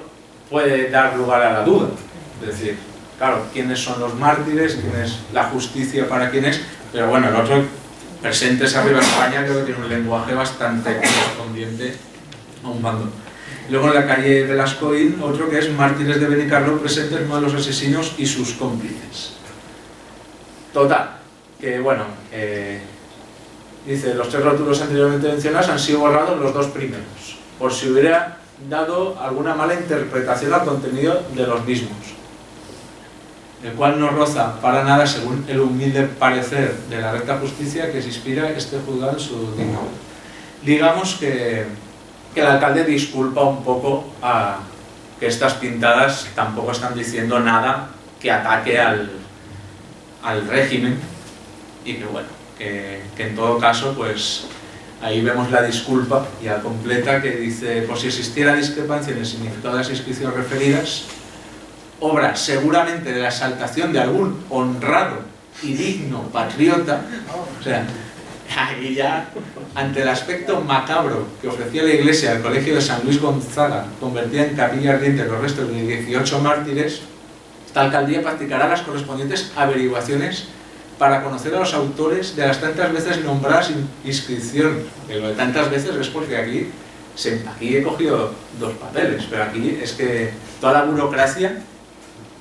F: puede dar lugar a la duda, es decir, claro, quiénes son los mártires, quién es la justicia para quién es, pero bueno, el otro, presentes, arriba España, creo que tiene un lenguaje bastante correspondiente a un bando. Luego en la calle Velascoín, otro que es: mártires de Benicarló, presentes, no los asesinos y sus cómplices. Total, que bueno, dice, los 3 rótulos anteriormente mencionados han sido borrados los 2 primeros, por si hubiera dado alguna mala interpretación al contenido de los mismos, el cual no roza para nada, según el humilde parecer de la recta justicia que se inspira este juzgado en su digno. Digamos que el alcalde disculpa un poco a que estas pintadas tampoco están diciendo nada que ataque al régimen, y que bueno, que en todo caso, pues ahí vemos la disculpa ya completa, que dice: por si existiera discrepancia en el significado de las inscripciones referidas,
G: obra seguramente de la exaltación de algún honrado y digno patriota. O sea, ahí ya, ante el aspecto macabro que ofrecía la iglesia al colegio de San Luis Gonzaga, convertida en capilla ardiente los restos de 18 mártires, esta alcaldía practicará las correspondientes averiguaciones para conocer a los autores de las tantas veces nombradas inscripciones. Que lo de tantas veces es porque aquí he cogido 2 papeles, pero aquí es que toda la burocracia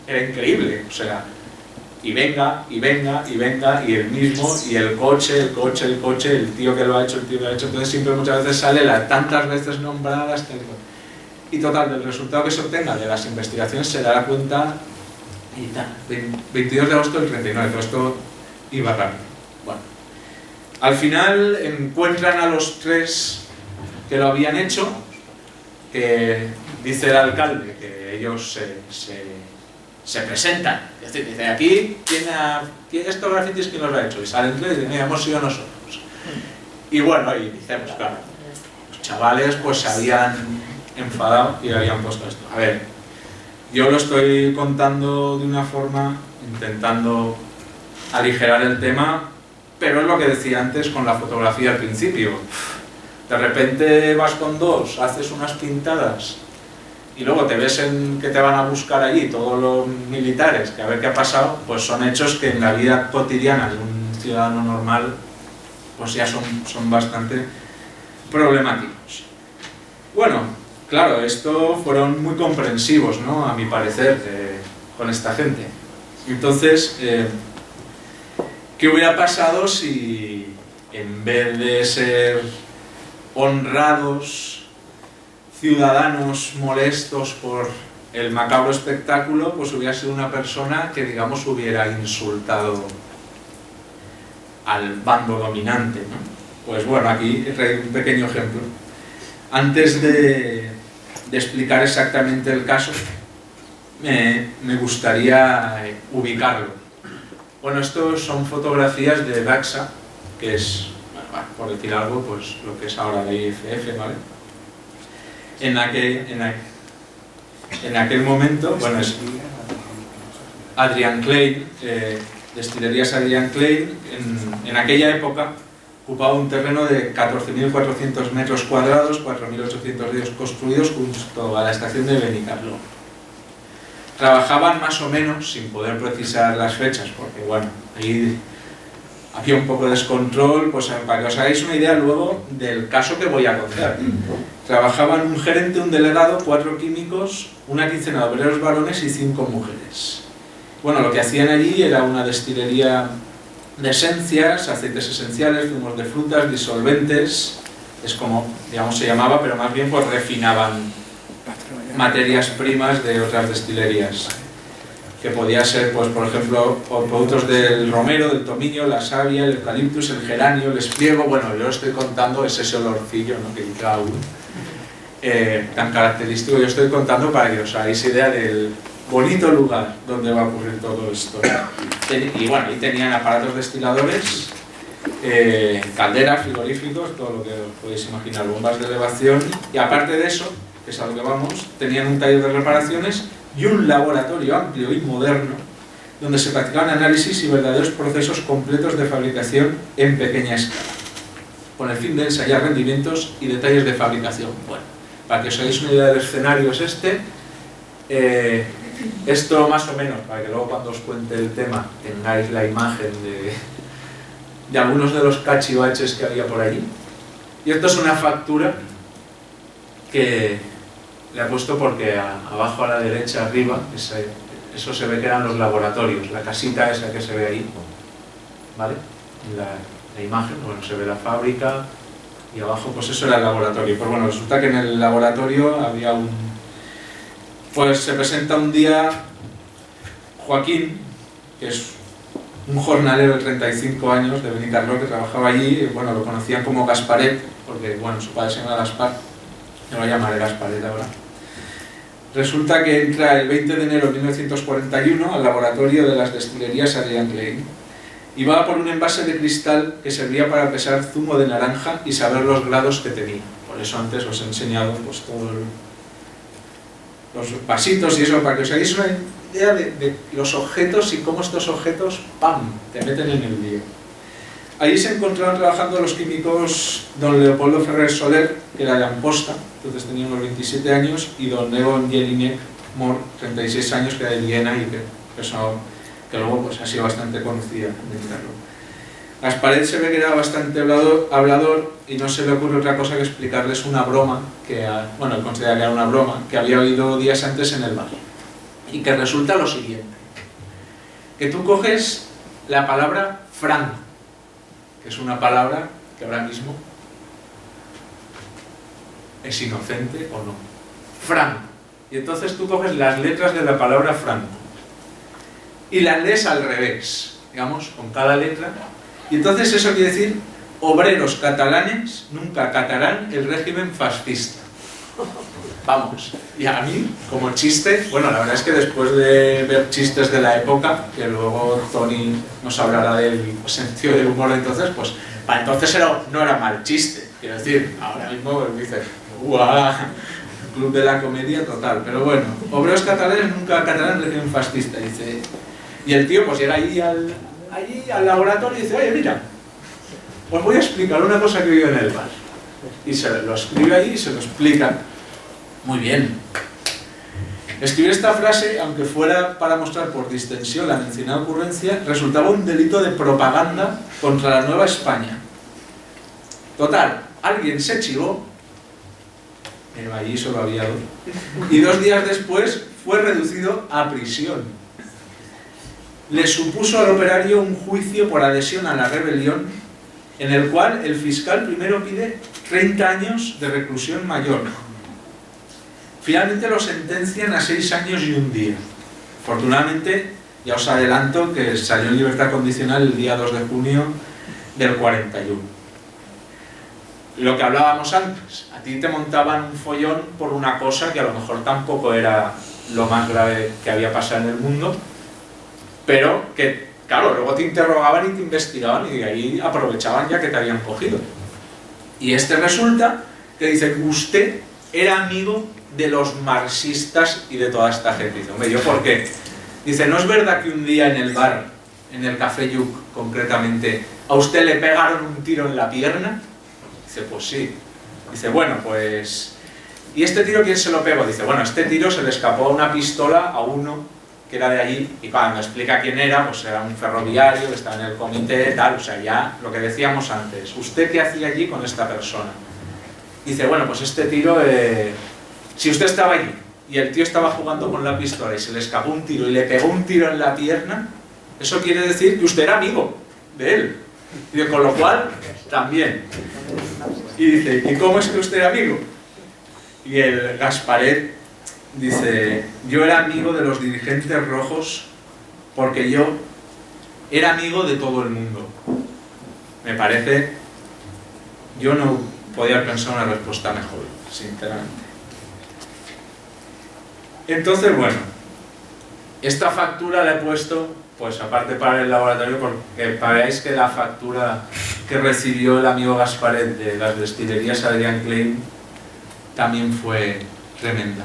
G: era increíble, o sea, y venga, y venga, y venga, y el mismo, y el coche, el tío que lo ha hecho, entonces siempre muchas veces sale las tantas veces nombradas, tal y cual. Y total, del resultado que se obtenga de las investigaciones se dará cuenta, y tal, 22 de agosto del 39, todo esto iba rápido. Bueno, al final encuentran a los 3 que lo habían hecho, que dice el alcalde que ellos se presentan, es decir, dice aquí, estos grafitis quién los ha hecho, y salen 3 y dicen, mira, hemos sido nosotros. Y bueno, y dice, pues claro, los chavales pues se habían enfadado y habían puesto esto. A ver, yo lo estoy contando de una forma, intentando aligerar el tema, pero es lo que decía antes con la fotografía al principio. De repente vas con 2, haces unas pintadas y luego te ves que te van a buscar allí todos los militares, que a ver qué ha pasado, pues son hechos que en la vida cotidiana de un ciudadano normal pues ya son bastante problemáticos. Bueno, claro, esto fueron muy comprensivos, ¿no? A mi parecer, con esta gente. Entonces, ¿qué hubiera pasado si en vez de ser honrados ciudadanos molestos por el macabro espectáculo, pues hubiera sido una persona que, digamos, hubiera insultado al bando dominante, ¿no? Pues bueno, aquí traigo un pequeño ejemplo. Antes de explicar exactamente el caso, me gustaría ubicarlo. Bueno, estos son fotografías de Daxa, que es, bueno, por decir algo, pues lo que es ahora la IFF, ¿vale? En aquel momento, bueno, es Adrian Klein, destilerías Adrian Klein, en aquella época ocupaba un terreno de 14.400 metros cuadrados, 4.800 de ellos construidos junto a la estación de Benicarló. Trabajaban más o menos, sin poder precisar las fechas, porque bueno, ahí había un poco de descontrol, pues para que os hagáis una idea luego del caso que voy a contar. Trabajaban un gerente, un delegado, 4 químicos, una quincena de obreros varones y 5 mujeres. Bueno, lo que hacían allí era una destilería de esencias, aceites esenciales, zumos de frutas, disolventes, es como, digamos, se llamaba, pero más bien pues refinaban materias primas de otras destilerías, que podía ser, pues por ejemplo, productos del romero, del tomillo, la savia, el eucaliptus, el geranio, el espliego. Bueno, yo os estoy contando, es ese olorcillo, ¿no?, que cada uno, tan característico. Yo estoy contando para que os hagáis idea del bonito lugar donde va a ocurrir todo esto. Y bueno, ahí tenían aparatos destiladores, calderas, frigoríficos, todo lo que os podéis imaginar, bombas de elevación, y aparte de eso, que es a lo que vamos, tenían un taller de reparaciones y un laboratorio amplio y moderno donde se practicaban análisis y verdaderos procesos completos de fabricación en pequeña escala, con el fin de ensayar rendimientos y detalles de fabricación. Bueno, para que os hagáis una idea del escenario es este. Esto más o menos, para que luego cuando os cuente el tema tengáis la imagen de algunos de los cachivaches que había por allí. Y esto es una factura que le he puesto porque abajo a la derecha, arriba, eso se ve que eran los laboratorios, la casita esa que se ve ahí, ¿vale? La imagen, bueno, se ve la fábrica y abajo pues eso era el laboratorio. Pues bueno, resulta que en el laboratorio había pues se presenta un día Joaquín, que es un jornalero de 35 años de Benicarló que trabajaba allí, y bueno, lo conocían como Gasparet, porque bueno, su padre se llama Gaspar, me lo llamaré Gasparet ahora. Resulta que entra el 20 de enero de 1941 al laboratorio de las destilerías Adrian Klein y va por un envase de cristal que servía para pesar zumo de naranja y saber los grados que tenía. Por eso antes os he enseñado pues todos los vasitos y eso, para que os hagáis idea de los objetos y cómo estos objetos, ¡pam!, te meten en el lío. Allí se encontraron trabajando los químicos don Leopoldo Ferrer Soler, que era de Amposta, entonces tenía unos 27 años, y don Egon Jelinek Mor, 36 años, que era de Viena y que luego pues, ha sido bastante conocida en interno. Gasparet se ve que era bastante hablador y no se le ocurre otra cosa que explicarles una broma, bueno, él considera que era una broma, que había oído días antes en el bar. Y que resulta lo siguiente, que tú coges la palabra franco, que es una palabra que ahora mismo es inocente o no. Franco. Y entonces tú coges las letras de la palabra franco y las lees al revés, digamos, con cada letra. Y entonces eso quiere decir: obreros catalanes nunca acatarán el régimen fascista. Vamos, y a mí, como chiste, bueno, la verdad es que después de ver chistes de la época, que luego Tony nos hablará del sentido del humor, entonces, pues, para entonces no era mal chiste. Quiero decir, ahora mismo dice, ¡guau! Club de la comedia total. Pero bueno, obreros catalanes nunca acatarán el régimen fascista, dice. Y el tío, pues, llega allí al laboratorio y dice, oye, mira, os voy a explicar una cosa que vivo en el bar. Y se lo escribe ahí y se lo explica. Muy bien. Escribir esta frase, aunque fuera para mostrar por distensión la mencionada ocurrencia, resultaba un delito de propaganda contra la Nueva España. Total, alguien se chivó, pero allí solo había dos, y 2 días después fue reducido a prisión. Le supuso al operario un juicio por adhesión a la rebelión, en el cual el fiscal primero pide 30 años de reclusión mayor. Finalmente lo sentencian a 6 años y 1 día. Afortunadamente, ya os adelanto que salió en libertad condicional el día 2 de junio del 41. Lo que hablábamos antes, a ti te montaban un follón por una cosa que a lo mejor tampoco era lo más grave que había pasado en el mundo, pero que, claro, luego te interrogaban y te investigaban y de ahí aprovechaban ya que te habían cogido. Y este resulta que dice que usted era amigo de los marxistas y de toda esta gente. Dice, hombre, ¿yo por qué? Dice, ¿no es verdad que un día en el bar, en el Café Yuc concretamente, a usted le pegaron un tiro en la pierna? Dice, pues sí. Dice, bueno, pues... ¿y este tiro quién se lo pegó? Dice, bueno, este tiro se le escapó a una pistola a uno que era de allí, y cuando explica quién era, pues era un ferroviario que estaba en el comité, tal, o sea, ya lo que decíamos antes. ¿Usted qué hacía allí con esta persona? Dice, bueno, pues este tiro... si usted estaba allí y el tío estaba jugando con la pistola y se le escapó un tiro y le pegó un tiro en la pierna, eso quiere decir que usted era amigo de él. Y con lo cual, también. Y dice, ¿y cómo es que usted era amigo? Y el Gasparet dice, yo era amigo de los dirigentes rojos porque yo era amigo de todo el mundo. Me parece, yo no podía haber pensado una respuesta mejor, sinceramente. Entonces, bueno, esta factura la he puesto, pues aparte para el laboratorio, porque para que veáis que la factura que recibió el amigo Gasparet de las destilerías Adrián Klein también fue tremenda.